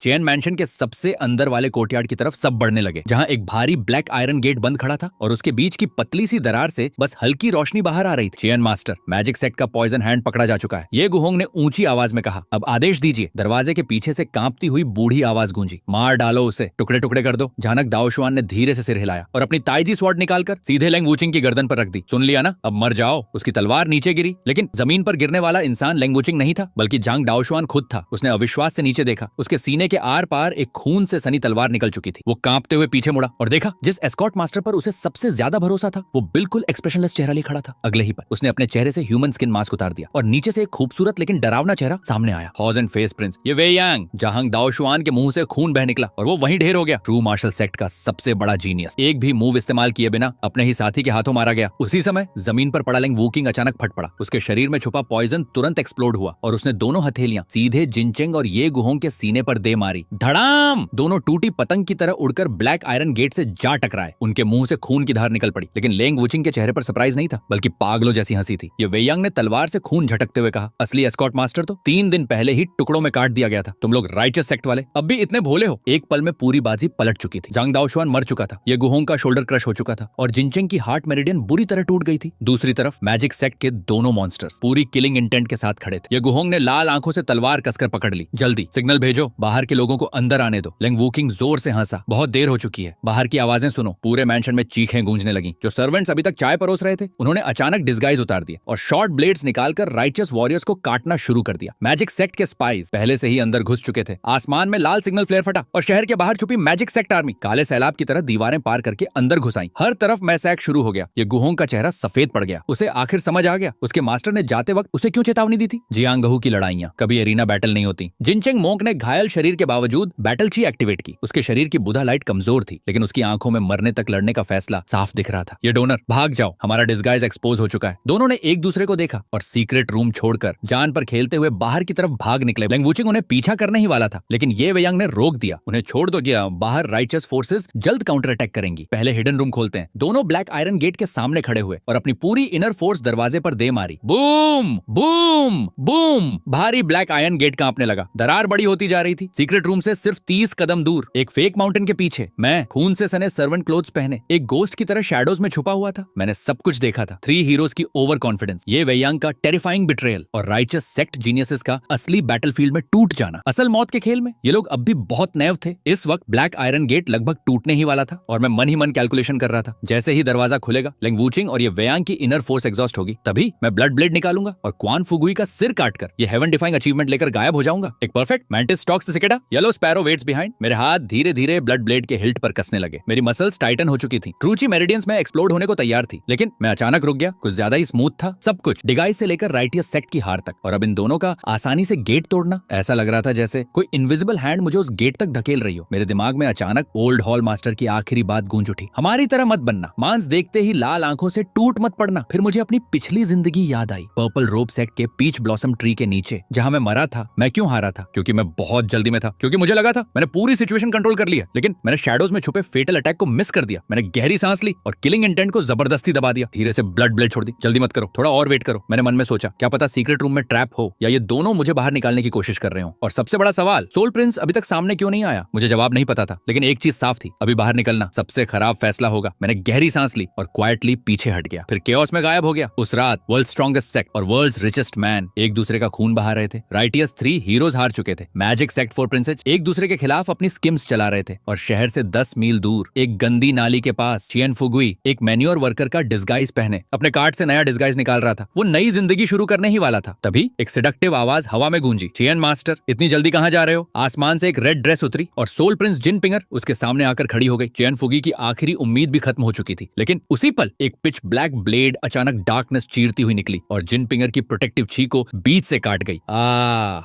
Chain mention के सबसे अंदर वाले कोर्टयार्ड की तरफ सब बढ़ने लगे, जहां एक भारी ब्लैक आयरन गेट बंद खड़ा था और उसके बीच की पतली सी दरार से बस हल्की रोशनी बाहर आ रही थी। चेन मास्टर, मैजिक सेक्ट का पॉइजन हैंड पकड़ा जा चुका है, ये गुहोंग ने ऊंची आवाज में कहा। अब आदेश दीजिए। दरवाजे के पीछे से कांपती हुई बूढ़ी आवाज गूंजी। मार डालो उसे, टुकड़े टुकड़े कर दो। झानक दाओशुआन ने धीरे से सिर हिलाया और अपनी ताइजी स्वॉर्ड निकालकर सीधे लेंग वुचिंग की गर्दन पर रख दी। सुन लिया ना, अब मर जाओ। उसकी तलवार नीचे गिरी, लेकिन जमीन पर गिरने वाला इंसान लेंग वुचिंग नहीं था, बल्कि झांग दाओशुआन खुद था। उसने अविश्वास से नीचे देखा। उसके सीने के आर पार एक खून से सनी तलवार निकल चुकी थी। वो कांपते हुए पीछे मुड़ा और देखा जिस एस्कॉर्ट मास्टर पर उसे सबसे ज्यादा भरोसा था, वो बिल्कुल एक्सप्रेशनलेस चेहरा लिए खड़ा था। अगले ही पल उसने अपने चेहरे से ह्यूमन स्किन मास्क उतार दिया और नीचे से एक खूबसूरत लेकिन डरावना चेहरा सामने आया। हॉज एंड फेस प्रिंस, ये वे यांग। झांग दाओशुआन के मुंह से खून बह निकला और वो वहीं ढेर हो गया। ट्रू मार्शल सेक्ट का सबसे बड़ा जीनियस, एक भी मूव इस्तेमाल किए बिना अपने ही साथी के हाथों मारा गया। उसी समय जमीन पर पड़ा लेंग वुकिंग अचानक फट पड़ा। उसके शरीर में छुपा पॉइजन तुरंत एक्सप्लोड हुआ और उसने दोनों हथेलियां सीधे जिनचेंग और ये गुहोंग के सीने पर दे मारी। धड़ाम! दोनों टूटी पतंग की तरह उड़कर ब्लैक आयरन गेट से जा टकराए। उनके मुंह से खून की धार निकल पड़ी, लेकिन लेंग वुचिंग के चेहरे पर सरप्राइज नहीं था, बल्कि पागलों जैसी हंसी थी। ये वेयांग ने तलवार से खून झटकते हुए कहा, असली एस्कॉर्ट मास्टर तो 3 दिन पहले ही टुकड़ों में काट दिया गया था। तुम लोग राइचस सेक्ट वाले अब भी इतने भोले हो। एक पल में पूरी बाजी पलट चुकी थी। झांग दाओशुआन मर चुका था, ये गुहोंग का शोल्डर क्रश हो चुका था और जिनचेंग की हार्ट मेरिडियन बुरी तरह टूट गई थी। दूसरी तरफ मैजिक सेक्ट के दोनों मॉन्स्टर्स पूरी किलिंग इंटेंट के साथ खड़े थे। ये गुहोंग ने लाल आंखों से तलवार कसकर पकड़ ली। जल्दी सिग्नल भेजो, बाहर के लोगों को अंदर आने दो। लेंग वुकिंग जोर से हंसा। बहुत देर हो चुकी है, बाहर की आवाजें सुनो। पूरे मैंशन में चीखें गूंजने लगी। जो सर्वेंट्स अभी तक चाय परोस रहे थे, उन्होंने अचानक डिस्गाइज उतार दिए और शॉर्ट ब्लेड्स निकालकर राइचस वॉरियर्स को काटना शुरू कर दिया। मैजिक सेक्ट के स्पाइस पहले से ही अंदर घुस चुके थे। आसमान में लाल सिग्नल फ्लेयर फटा और शहर के बाहर छुपी मैजिक सेक्ट आर्मी काले सैलाब की तरह दीवारें पार करके अंदर घुस आई। हर तरफ मैसैक शुरू हो गया। ये गुहोंग का चेहरा सफेद पड़ गया। उसे आखिर समझ आ गया उसके मास्टर ने जाते वक्त उसे क्यों चेतावनी दी थी। जियांगहू की लड़ाइयां कभी एरिना बैटल नहीं होती। जिनचेंग मोंक ने घायल शरीर के बावजूद बैटल ची एक्टिवेट की। उसके शरीर की बुधा लाइट कमजोर थी, लेकिन उसकी आंखों में मरने तक लड़ने का फैसला साफ दिख रहा था। ये डोनर, भाग जाओ, हमारा डिस्गाइज एक्सपोज हो चुका है। दोनों ने एक दूसरे को देखा और सीक्रेट रूम छोड़कर जान पर खेलते हुए बाहर की तरफ भाग निकले। लेंग वुचिंग उन्हें पीछा करने ही वाला था, लेकिन ये वेयांग ने रोक दिया। उन्हें छोड़ दो, बाहर राइचस फोर्सेस जल्द काउंटर अटैक करेंगी। पहले हिडन रूम खोलते हैं। दोनों ब्लैक आयरन गेट के सामने खड़े हुए और अपनी पूरी इनर फोर्स दरवाजे पर दे मारी। Boom boom boom! भारी ब्लैक आयरन गेट कांपने लगा। दरार बड़ी होती जा रही थी। सीक्रेट रूम से सिर्फ 30 कदम दूर एक फेक माउंटेन के पीछे मैं खून से सने सर्वेंट क्लोथ्स पहने एक गोस्ट की तरह शैडोज में छुपा हुआ था। मैंने सब कुछ देखा था। 3 हीरोज की ओवर कॉन्फिडेंस, ये वेयांग का टेरिफाइंग बिट्रेयल और राइचस सेक्ट जीनियसेस का असली बैटलफील्ड में टूट जाना। असल मौत के खेल में ये लोग अब भी बहुत नैव थे। इस वक्त ब्लैक आयरन गेट लगभग टूटने ही वाला था और मैं मन ही मन कैलकुलेशन कर रहा था, जैसे ही दरवाजा खुलेगा, लेंग वुचिंग और ये वेयांग की इनर फोर्स एग्जॉस्ट होगी, तभी मैं ब्लड ब्लेड निकालूंगा और क्वान फुगुई का सिर काटकर ये हेवन डिफाइंग अचीवमेंट लेकर गायब हो जाऊंगा। एक perfect mantis stalks the cicada, yellow sparrow waits behind. मेरे हाथ धीरे धीरे ब्लड ब्लेड के हिल्ट पर कसने लगे। मेरी मसल्स टाइटन हो चुकी थी। ट्रूची मेरिडियंस में एक्सप्लोड होने को तैयार थी, लेकिन मैं अचानक रुक गया। कुछ ज्यादा ही स्मूथ था सब कुछ, डिगाइस से लेकर राइटियस सेक्ट की हार तक। और अब इन दोनों का आसानी से गेट तोड़ना, ऐसा लग रहा था जैसे कोई इनविजिबल हैंड मुझे उस गेट तक धकेल रही हो। मेरे दिमाग में अचानक ओल्ड हॉल मास्टर की आखिरी बात गूंज उठी, हमारी तरह मत बनना, मांस देखते ही लाल आंखों से टूट मत पड़ना। फिर मुझे अपनी पिछली जिंदगी याद आई। पर्पल रोप सेक्ट के पीच ब्लॉसम ट्री के नीचे जहां मैं मरा था। मैं क्यों हारा था? क्योंकि मैं बहुत जल्दी में था, क्योंकि मुझे लगा था मैंने पूरी सिचुएशन कंट्रोल कर लिया, लेकिन मैंने शैडोज में छुपे फेटल अटैक को मिस कर दिया। मैंने गहरी सांस ली और किलिंग इंटेंट को जबरदस्ती दबा दिया। धीरे से ब्लड ब्लेड छोड़ दी। जल्दी मत करो, थोड़ा और वेट करो। मैंने मन में सोचा, क्या पता सीक्रेट रूम में ट्रैप हो या ये दोनों मुझे बाहर निकालने की कोशिश कर रहे हो। और सबसे बड़ा सवाल, सोल प्रिंस अभी तक सामने क्यों नहीं आया? मुझे जवाब नहीं पता था, लेकिन एक चीज साफ थी, अभी बाहर निकलना सबसे खराब फैसला होगा। मैंने गहरी सांस ली और क्वाइटली पीछे हट गया। फिर केओस में गायब हो गया। उस रात वर्ल्ड स्ट्रॉन्गेस्ट सेक्ट और वर्ल्ड्स रिचेस्ट मैन एक दूसरे का खून बहा रहे थे। राइटियस 3 हीरोज हार चुके थे। मैजिक सेक्ट 4 प्रिंसेस एक दूसरे के खिलाफ अपनी स्किम्स चला रहे थे और शहर से 10 मील दूर एक गंदी नाली के पास चियन फुगुई एक मैन्योर वर्कर का डिस्गाइज पहने अपने कार्ड से नया डिस्गाइज निकाल रहा था। वो नई जिंदगी शुरू करने ही वाला था। तभी एक सेडक्टिव आवाज हवा में गूंजी, चियन मास्टर, इतनी जल्दी कहां जा रहे हो? आसमान से एक रेड ड्रेस उतरी और सोल प्रिंस जिन पिंगर उसके सामने आकर खड़ी हो गई। चियन फुगी की आखिरी उम्मीद भी खत्म हो चुकी थी, लेकिन उसी पल एक पिच ब्लैक ब्लेड अचानक डार्कनेस चीरती हुई निकली और जिन पिंगर की प्रोटेक्टिव चीख को बीच से काट गई।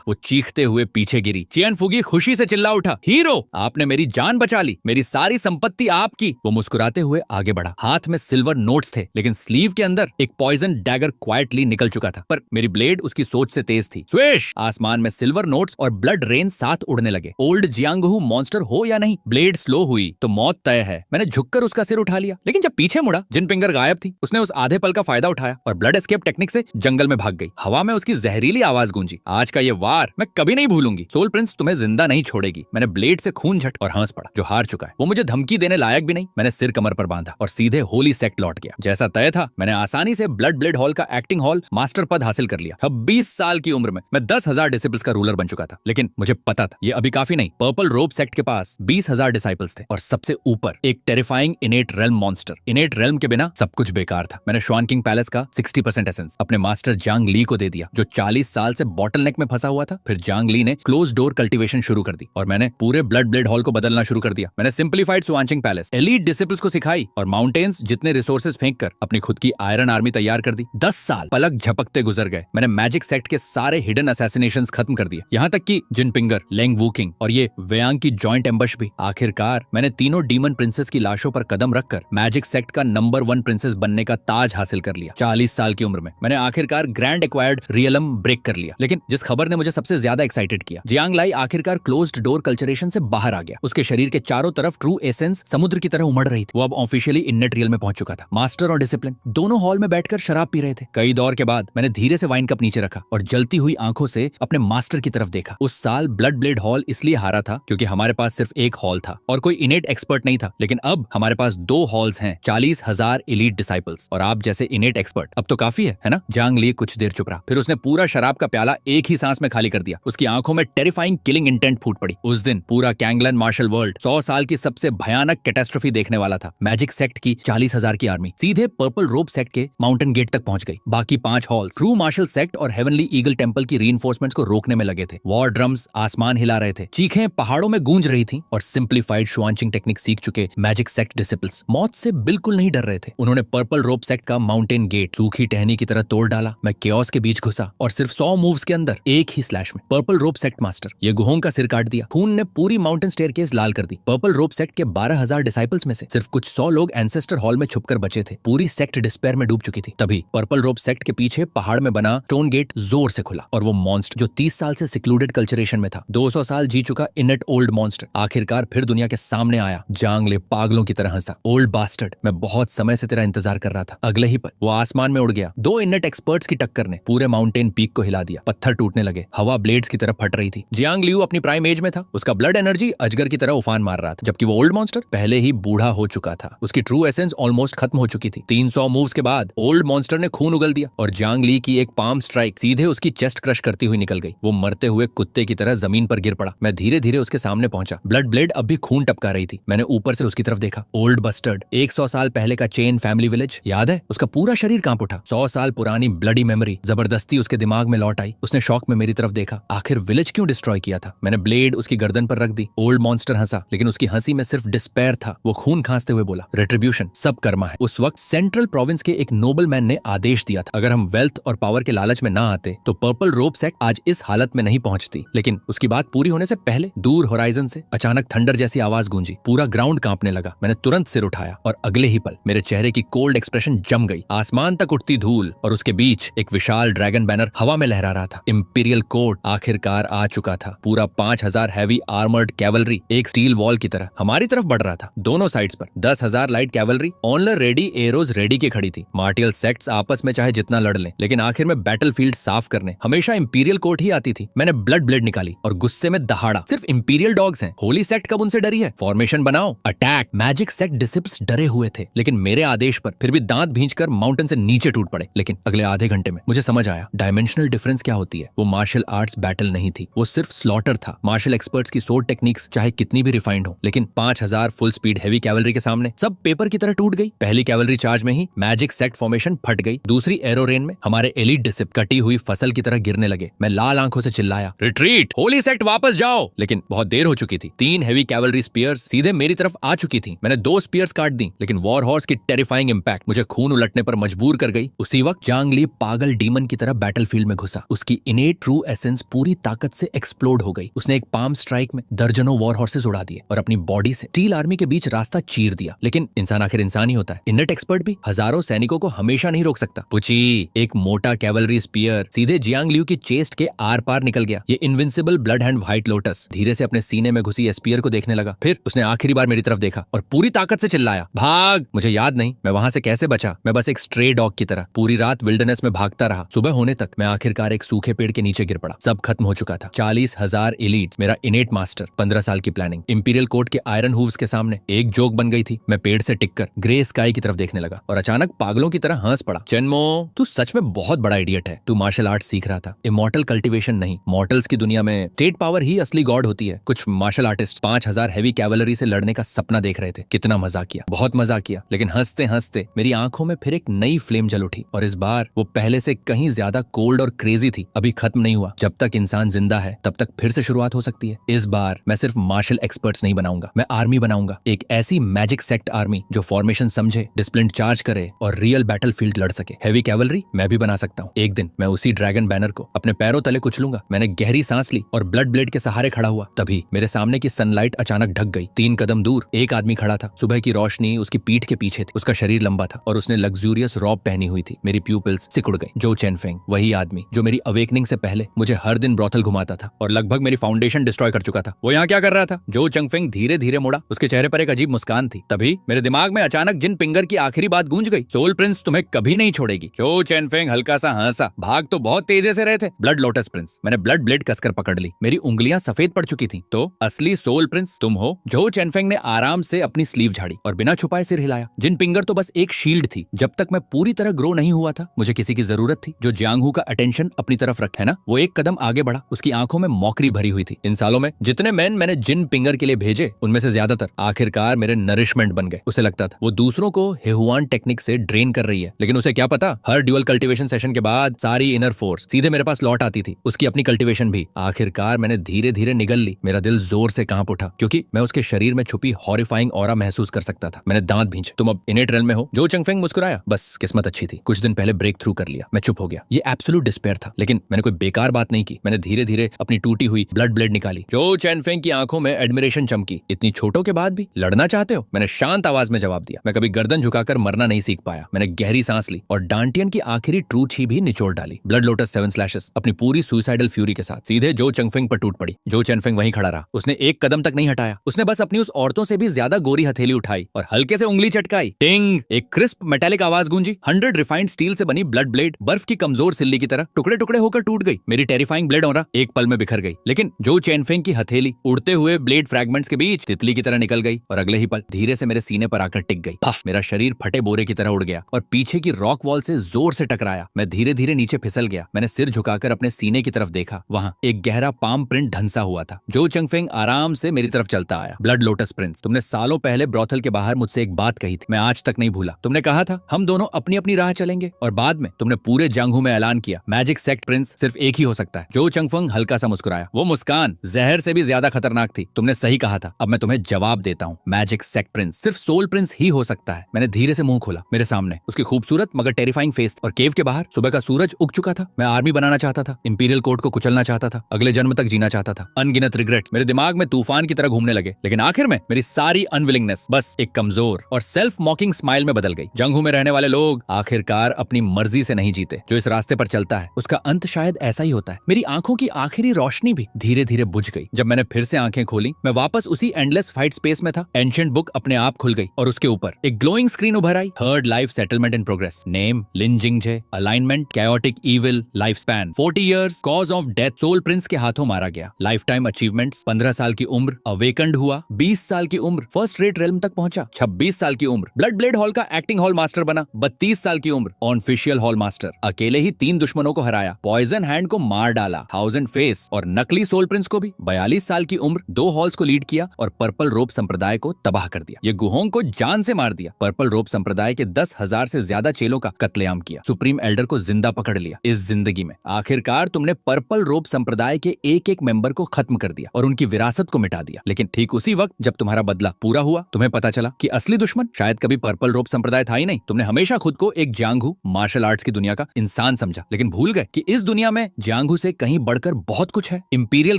वो चीखते हुए पीछे गिरी। चियन फुगी खुशी से चिल्ला उठा, हीरो, आपने मेरी जान बचा ली, मेरी सारी संपत्ति आपकी। वो मुस्कुराते हुए आगे बढ़ा। हाथ में सिल्वर नोट्स थे, लेकिन स्लीव के अंदर एक पॉइजन डैगर क्वाइटली निकल चुका था, पर मेरी ब्लेड उसकी सोच से तेज थी। स्विश! आसमान में सिल्वर नोट्स और ब्लड रेन साथ उड़ने लगे। ओल्ड जियांगहू मॉन्स्टर हो या नहीं, ब्लेड स्लो हुई तो मौत तय है। मैंने झुककर उसका सिर उठा लिया, लेकिन जब पीछे मुड़ा, जिन पिंगर गायब थी। उसने उस आधे पल का फायदा उठाया और ब्लड एस्केप टेक्निक से जंगल में भाग गई। हवा में उसकी जहरीली आवाज गूंजी, आज का ये वार मैं कभी नहीं भूलूंगी। सोल प्रिंस, तुम्हें जिंदा नहीं छोड़ेगी। मैंने ब्लेड से खून झट और हंस पड़ा। जो हार चुका है वो मुझे धमकी देने लायक भी नहीं। मैंने सिर कमर पर बांधा और सीधे होली सेक्ट लौट गया। जैसा तय था मैंने आसानी से ब्लड ब्लेड हॉल का एक्टिंग हॉल मास्टर पद हासिल कर लिया। 26 साल की उम्र में मैं 10,000 डिसिपल्स का रूलर बन चुका था। लेकिन मुझे पता था ये अभी काफी नहीं। पर्पल रोप सेक्ट के पास 20,000 डिसाइपल्स थे और सबसे ऊपर एक टेरिफाइंग इनेट रेल्म मॉन्स्टर। इनेट रेल्म के बिना सब कुछ बेकार था। मैंने श्वान किंग पैलेस का 60% एसेंस अपने मास्टर जांग ली को दे दिया जो 40 साल से बॉटलनेक में फंसा हुआ था। फिर जांग ली ने क्लोज डोर कल्टीवेशन शुरू कर दी और मैंने पूरे ब्लड ब्लेड हॉल को बदलना शुरू कर दिया। मैंने सिंप्लीफाइड स्वानचिंग पैलेस एलीट डिसिपल्स को सिखाई और माउंटेन्स जितने रिसोर्सेज फेंक कर अपनी खुद की आयरन आर्मी तैयार कर दी। 10 साल पलक झपकते गुजर गए। मैंने मैजिक सेक्ट के सारे हिडन असैसिनेशंस खत्म कर दिए, यहाँ तक कि जिन पिंगर, लेंग वूकिंग और ये वेयांग की जॉइंट एम्बश भी। आखिरकार मैंने तीनों डीमन प्रिंसेस की लाशों पर कदम रखकर मैजिक सेक्ट का नंबर 1 प्रिंसेस बनने का ताज हासिल कर लिया। 40 साल की उम्र में मैंने आखिरकार ग्रैंड एक्वायर्ड रियलम ब्रेक कर लिया। लेकिन जिस खबर ने मुझे सबसे ज्यादा एक्साइटेड किया, जियांग लाई आखिरकार क्लोज्ड डोर कल्चरेशन से बाहर आ गया। उसके शरीर के चारों तरफ ट्रू एसेंस समुद्र की तरह उमड़ रही थी। वो अब ऑफिशियली इननेट रियल में पहुंच चुका था। मास्टर और डिसिप्लिन दोनों हॉल में बैठकर शराब पी रहे थे। कई दौर के बाद मैंने धीरे से वाइन कप नीचे रखा और जलती हुई आंखों से अपने मास्टर की तरफ देखा। उस साल ब्लड ब्लेड हॉल इसलिए हारा था क्योंकि हमारे पास सिर्फ एक हॉल था और कोई इनेट एक्सपर्ट नहीं था। लेकिन अब हमारे पास 2 हॉल्स हैं, 40,000 एलीट डिसाइपल्स और आप जैसे इनेट एक्सपर्ट। अब तो काफी है ना? जांग ली कुछ देर चुप रहा, फिर उसने पूरा शराब का प्याला एक ही सांस में खाली कर दिया। उसकी आंखों में टेरिफाइंग किलिंग इंटेंट फूट पड़ी। उस दिन पूरा कैंगलन मार्शल वर्ल्ड 100 साल की सबसे भयानक कैटास्ट्रोफी देखने वाला था। मैजिक सेक्ट की 40,000 की आर्मी सीधे पर्पल रोप सेक्ट के माउंटेन गेट तक पहुंच गई। बाकी 5 हॉल्स ट्रू मार्शल सेक्ट और हेवनली ईगल टेंपल की रीइंफोर्समेंट्स को रोकने में लगे थे। वॉर ड्रम्स आसमान हिला रहे थे, चीखें पहाड़ों में गूंज रही थी और सिंप्लीफाइड शुआनचिंग टेक्निक सीख चुके मैजिक सेक्ट डिसिपल्स मौत से बिल्कुल नहीं डर रहे थे। उन्होंने पर्पल रोप सेक्ट का माउंटेन गेट सूखी टहनी की तरह तोड़ डाला। मैं केओस के बीच घुसा और सिर्फ 100 मूव्स के अंदर एक ही स्लैश में पर्पल रोप सेक्ट मास्टर ये गुहों का सिर काट दिया। खून ने पूरी माउंटेन स्टेयरकेस लाल कर दी। पर्पल रोप सेक्ट के 12,000 डिसाइपल्स में से सिर्फ कुछ 100 लोग एंसेस्टर हॉल में छुपकर बचे थे। पूरी सेक्ट डिस्पेयर में डूब चुकी थी। तभी पर्पल रोप सेक्ट के पीछे पहाड़ में बना स्टोन गेट जोर से खुला और वो मॉन्स्टर जो 30 साल से सिक्लूडेड कल्चरेशन में था, 200 साल जी चुका इनेट ओल्ड मॉन्स्टर आखिरकार फिर दुनिया के सामने आया। जांग ले पागलों की तरह हंसा। ओल्ड बास्टर्ड, मैं बहुत समय से तेरा इंतजार कर रहा था। अगले ही पल वो आसमान में उड़ गया। 2 इनेट एक्सपर्ट्स की टक्कर ने पूरे माउंटेन पीक को हिला दिया। पत्थर टूटने लगे, हवा ब्लेड्स की तरह फट रही थी। जियांग लियू अपनी प्राइम एज में था। उसका ब्लड एनर्जी अजगर की तरह उफान मार रहा था, जबकि वो ओल्ड मॉन्स्टर पहले ही बूढ़ा हो चुका था। उसकी ट्रू एसेंस ऑलमोस्ट खत्म हो चुकी थी। 300 मूव्स के बाद ओल्ड मॉन्स्टर ने खून उगल दिया और जांग ली की एक पाम स्ट्राइक सीधे उसकी चेस्ट क्रश करती हुई निकल गई। वो मरते हुए कुत्ते की तरह जमीन पर गिर पड़ा। मैं धीरे धीरे उसके सामने पहुंचा। ब्लड ब्लेड अब भी खून टपका रही थी। मैंने ऊपर से उसकी तरफ देखा। ओल्ड बस्टर्ड, 100 साल पहले का चेन फैमिली विलेज याद है? उसका पूरा शरीर कांप उठा। 100 साल पुरानी ब्लडी मेमोरी जबरदस्ती उसके दिमाग में लौट आई। उसने शॉक में मेरी तरफ देखा। आखिर विलेज क्यों डिस्ट्रॉय किया था? मैंने ब्लेड उसकी गर्दन पर रख दी। ओल्ड मॉन्स्टर हंसा, लेकिन उसकी हंसी में सिर्फ डिस्पेयर था। वो खून खांसते हुए बोला, रेट्रिब्यूशन सब कर्मा है। उस वक्त सेंट्रल प्रोविंस के एक नोबल मैन ने आदेश दिया था, अगर हम वेल्थ और पावर के लालच में ना आते तो पर्पल रोप सेक्ट आज इस हालत में नहीं पहुंचती। लेकिन उसकी बात पूरी होने से पहले दूर होराइजन से अचानक थंडर जैसी आवाज गूंजी। पूरा ग्राउंड कांपने लगा। मैंने तुरंत सिर उठाया और अगले ही पल मेरे चेहरे की कोल्ड एक्सप्रेशन जम गई। आसमान तक उठती धूल और उसके बीच एक विशाल ड्रैगन बैनर हवा में लहरा रहा था। इंपीरियल कोर्ट आखिरकार आ चुका था। पूरा 5,000 हैवी आर्मर्ड कैवलरी एक स्टील वॉल की तरह हमारी तरफ बढ़ रहा था। दोनों साइड्स पर 10,000 लाइट कैवलरी ऑनलर रेडी, एरोज रेडी के खड़ी थी। मार्टियल सेक्ट्स आपस में चाहे जितना लड़ लें, लेकिन आखिर में बैटलफील्ड साफ करने हमेशा इंपीरियल कोर्ट ही आती थी। मैंने ब्लड ब्लेड निकाली और गुस्से में दहाड़ा, सिर्फ इंपीरियल डॉग्स हैं, होली सेक्ट कब उनसे डरी है? फॉर्मेशन बनाओ, अटैक। मैजिक सेक्ट डिसिपल्स डरे हुए थे, लेकिन मेरे आदेश पर फिर भी दांत भींचकर माउंटेन से नीचे टूट पड़े। लेकिन अगले आधे घंटे में मुझे समझ आया डायमेंशनल डिफरेंस क्या होती है। वो मार्शल आर्ट्स बैटल नहीं थी, वो सिर्फ स्लॉटर था। मार्शल एक्सपर्ट्स की सोर्ड टेक्निक्स चाहे कितनी भी रिफाइंड हो, लेकिन 5,000 फुल स्पीड हैवी कैवलरी के सामने सब पेपर की तरह टूट गई। पहली कैवलरी चार्ज में ही मैजिक सेक्ट फॉर्मेशन फट गई। दूसरी एरो रेन में हमारे एलीट डिसिप कटी हुई फसल की तरह गिरने लगे। मैं लाल आंखों से चिल्लाया, रिट्रीट, होली सेक्ट वापस जाओ। लेकिन बहुत देर हो चुकी थी। 3 हैवी कैवलरी स्पीयर्स सीधे मेरी तरफ आ चुकी थी। मैंने 2 स्पीयर्स काट दी, लेकिन वॉर हॉर्स की टेरिफाइंग इंपैक्ट मुझे खून उलटने पर मजबूर कर गई। उसी वक्त जांग ली पागल डीमन की तरह बैटलफील्ड में घुसा। उसकी इनेट ट्रू एसेंस पूरी ताकत से एक्सप्लोड हो गई। उसने एक पाम स्ट्राइक में दर्जनों वॉर हॉर्सेस उड़ा दिए और अपनी बॉडी से स्टील आर्मी के बीच रास्ता चीर दिया। लेकिन इंसान आखिर इंसान ही होता है। इनेट एक्सपर्ट भी हजारों सैनिकों को हमेशा नहीं रोक सकता। पुची, एक मोटा कैवलरी स्पीयर सीधे जियांग लियू की चेस्ट के आर पार निकल गया। ये invincible blood hand white lotus धीरे से अपने सीने में घुसी स्पीयर को देखने लगा। फिर उसने आखिरी बार मेरी तरफ देखा और पूरी ताकत से चिल्लाया, भाग। मुझे याद नहीं मैं वहां से कैसे बचा। मैं बस एक स्ट्रे डॉग की तरह पूरी रात विल्डरनेस में भागता रहा। सुबह होने तक मैं आखिरकार एक सूखे पेड़ के नीचे गिर पड़ा। सब खत्म हो चुका था। 40,000 एलीट्स, मेरा इनेट मास्टर, 15 साल की प्लानिंग। इंपीरियल कोर्ट के आयरन हूव्स के सामने एक जोक बन गई थी। मैं पेड़ से टिककर ग्रे स्काई की तरफ देखने लगा और अचानक पागलों की तरह हंस पड़ा। चेनमो, तू सच में बहुत बड़ा इडियट है। तू मार्शल आर्ट सीख रहा था, इमॉर्टल कल्टीवेशन नहीं। मॉर्टल्स की दुनिया में स्टेट पावर ही असली गॉड होती है। कुछ मार्शल आर्टिस्ट 5000 हैवी कैवलरी से लड़ने का सपना देख रहे थे। कितना मजा किया, बहुत मजा किया। लेकिन हंसते हंसते मेरी आंखों में फिर एक नई फ्लेम जल उठी और इस बार वो पहले से कहीं ज्यादा कोल्ड और क्रेजी थी। अभी खत्म नहीं हुआ। जब तक इंसान जिंदा है तब तक फिर से शुरुआत हो सकती है। इस बार मैं सिर्फ मार्शल एक्सपर्ट्स नहीं बनाऊंगा, मैं आर्मी बनाऊंगा। एक ऐसी मैजिक सेक्ट आर्मी जो फॉर्मेशन समझे, डिसिप्लिन चार्ज करे और रियल बैटलफील्ड लड़ सके। हैवी कैवलरी मैं भी बना सकता हूँ। एक दिन मैं उसी ड्रैगन बैनर को अपने पैरों तले कुचलूंगा। मैंने गहरी सांस ली और ब्लड ब्लेड के सहारे खड़ा हुआ। तभी मेरे सामने की सनलाइट अचानक ढक गई। 3 कदम दूर एक आदमी खड़ा था। सुबह की रोशनी उसकी पीठ के पीछे थी। उसका शरीर लंबा था और उसने लग्जूरियस रॉब पहनी हुई थी। मेरी प्यूपिल्स सिकुड़ गई। जो चेनफेंग, वही आदमी जो मेरी अवेकनिंग से पहले मुझे हर दिन ब्रोथल घुमाता था और लगभग मेरी फाउंडेशन डिस्ट्रॉय कर चुका था। वो यहाँ क्या कर रहा था? जो चंगफेंग धीरे धीरे मुड़ा। उसके चेहरे पर एक अजीब मुस्कान थी। तभी मेरे दिमाग में अचानक जिन पिंगर की आखिरी बात गूंज गई, सोल प्रिंस तुम्हें कभी नहीं छोड़ेगी। जो चेनफेंग हल्का सा हंसा। भाग तो बहुत तेजी से रहे थे। Blood lotus Prince. मैंने ब्लड ब्लेड कसकर पकड़ ली। मेरी उंगलियां सफेद पड़ चुकी थी। तो असली सोल प्रिंस तुम हो? जो चेनफेंग ने आराम से अपनी स्लीव झाड़ी और बिना छुपाए सिर हिलाया। जिन पिंगर तो बस एक शील्ड थी। जब तक मैं पूरी तरह ग्रो नहीं हुआ था मुझे किसी की जरूरत थी जो जियांगहू का अटेंशन अपनी तरफ रखे ना। वो एक कदम आगे बढ़ा। उसकी आंखों में मौकरी भरी हुई थी। इन सालों में जितने मैन मैंने जिन पिंगर के लिए भेजे उनमें से ज्यादातर आखिरकार मेरे नरिशमेंट बन गए। उसे लगता था वो दूसरों को हेहुआन टेक्निक से ड्रेन कर रही है, लेकिन उसे क्या पता हर ड्यूअल कल्टीवेशन सेशन के बाद सारी इनर फोर्स सीधे मेरे पास लौट आती थी। उसकी अपनी कल्टीवेशन भी। आखिरकार मैंने धीरे धीरे निगल ली। मेरा दिल जोर से कांप उठा क्योंकि मैं उसके शरीर में छुपी हॉरिफाइंग ऑरा महसूस कर सकता था। मैंने दांत भींचे। तुम अब इनेट रेल में हो? जो चंगफेंग मुस्कुराया। बस किस्मत अच्छी थी, कुछ दिन पहले ब्रेक थ्रू कर लिया। मैं चुप हो गया। ये एब्सोल्यूट डिस्पेयर था, लेकिन मैंने कोई बेकार बात नहीं की। मैंने धीरे धीरे अपनी टूटी हुई ब्लड ब्लेड निकाली। जो चेनफेंग की आंखों में एडमिरेशन चमकी। इतनी छोटों के बाद भी लड़ना चाहते हो? मैंने शांत आवाज में जवाब दिया। मैं कभी गर्दन झुकाकर मरना नहीं सीख पाया। मैंने गहरी सांस ली और डांटियन की आखिरी ट्रूथ ही भी निचोड़ डाली। ब्लड लोटस 7 स्लैशेस अपनी पूरी सुसाइडल फ्यूरी के साथ सीधे जो चंगफेंग पर टूट पड़ी। जो चेनफेंग वहीं खड़ा रहा। उसने एक कदम तक नहीं हटाया। उसने बस अपनी उस औरतों से भी ज्यादा गोरी हथेली उठाई और हल्के से उंगली चटकाई। टिंग! एक क्रिस्प मेटालिक आवाज गूंजी। 100 रिफाइंड स्टील से बनी ब्लड ब्लेड बर्फ की कमजोर सिल्ली की तरह टुकड़े टुकड़े होकर टूट गई। मेरी टेरिफाइंग ब्लेड ऑरा एक पल में बिखर गई। लेकिन जो चेनफेंग की हथेली उड़ते हुए ब्लेड फ्रैगमेंट्स के बीच तितली की तरह निकल गई और अगले ही पल धीरे से मेरे सीने पर आकर टिक गई। पफ! मेरा शरीर फटे बोरे की तरह उड़ गया और पीछे की रॉक वॉल से जोर से टकराया। मैं धीरे धीरे नीचे फिसल गया। मैंने सिर झुकाकर अपने सीने की तरफ देखा। वहां एक गहरा पाम प्रिंट ढंसा हुआ था। जो चंगफेंग आराम से मेरी तरफ चलता आया। ब्लड लोटस प्रिंस, तुमने सालों पहले ब्रोथल के बाहर मुझसे एक बात कही थी, मैं आज तक नहीं भूला। तुमने कहा था हम दोनों अपनी अपनी राह चलेंगे और बाद में तुमने पूरे जियांगहू में ऐलान किया मैजिक सेक्ट प्रिंस सिर्फ एक ही हो सकता है। जो चंगफेंग हल्का सा मुस्कुराया। वो मुस्कान जहर से भी ज्यादा खतरनाक थी। तुमने सही कहा था। अब मैं तुम्हें जवाब देता हूँ। मैजिक सेक्ट प्रिंस सिर्फ सोल प्रिंस ही हो सकता है। मैंने धीरे से मुंह खोला। मेरे सामने उसकी खूबसूरत मगर टेरिफाइंग फेस और केव के बाहर सुबह का सूरज उग चुका था। मैं आर्मी बनाना चाहता था, इंपीरियल कोर्ट को कुचलना चाहता था, अगले जन्म तक जीना चाहता था। अनगिनत रिग्रेट्स मेरे दिमाग में तूफान की तरह घूमने लगे, लेकिन आखिर में मेरी सारी अनविलिंगनेस बस एक कमजोर और सेल्फ मॉकिंग स्माइल में बदल गई। जियांगहू में रहने वाले लोग आखिरकार अपनी मर्जी से नहीं जीते। जो इस रास्ते पर चलता है उसका अंत शायद ऐसा ही होता है। मेरी आंखों की आखिरी रोशनी भी धीरे धीरे बुझ गई। जब मैंने फिर से आंखें खोली मैं वापस उसी एंडलेस फाइट स्पेस में था। एंशिएंट बुक अपने आप खुल गई और उसके ऊपर एक ग्लोइंग स्क्रीन उभर आई। Third life settlement in progress. Name Lin Jingze. Alignment chaotic evil. Life span 40 years. Cause of death soul prince के हाथों मारा गया। लाइफ टाइम अचीवमेंट्स 15 साल की उम्र अवेकंड हुआ। 20 साल की उम्र फर्स्ट रेट रेल्म तक पहुंचा। 26 साल की उम्र ब्लड ब्लेड हॉल का एक्टिंग हॉल मास्टर बना। 32 साल की उम्र ऑनफिशियल हॉल मास्टर। अकेले ही 3 दुश्मनों को हराया। पॉइजन हैंड को मार डाला। 1000 फेस और नकली सोल प्रिंस को भी। 42 साल की उम्र 2 हॉल्स को लीड किया और पर्पल रोप संप्रदाय को तबाह कर दिया। ये गुहोंग को जान से मार दिया। पर्पल रोप संप्रदाय के 10,000 से ज्यादा चेलों का कत्लेआम किया। सुप्रीम एल्डर को जिंदा पकड़ लिया। इस जिंदगी में आखिरकार तुमने पर्पल रोप संप्रदाय के एक एक मेंबर को खत्म कर दिया और उनकी विरासत को मिटा दिया। लेकिन ठीक उसी वक्त जब तुम्हारा बदला पूरा हुआ तुम्हें पता चला कि असली दुश्मन शायद कभी पर्पल रोप संप्रदाय था ही नहीं। तुमने हमेशा खुद को एक जियांगहू मार्शल आर्ट्स की दुनिया का इंसान समझा, लेकिन भूल गए कि इस दुनिया में जियांगहू से कहीं बढ़कर बहुत कुछ है। इंपीरियल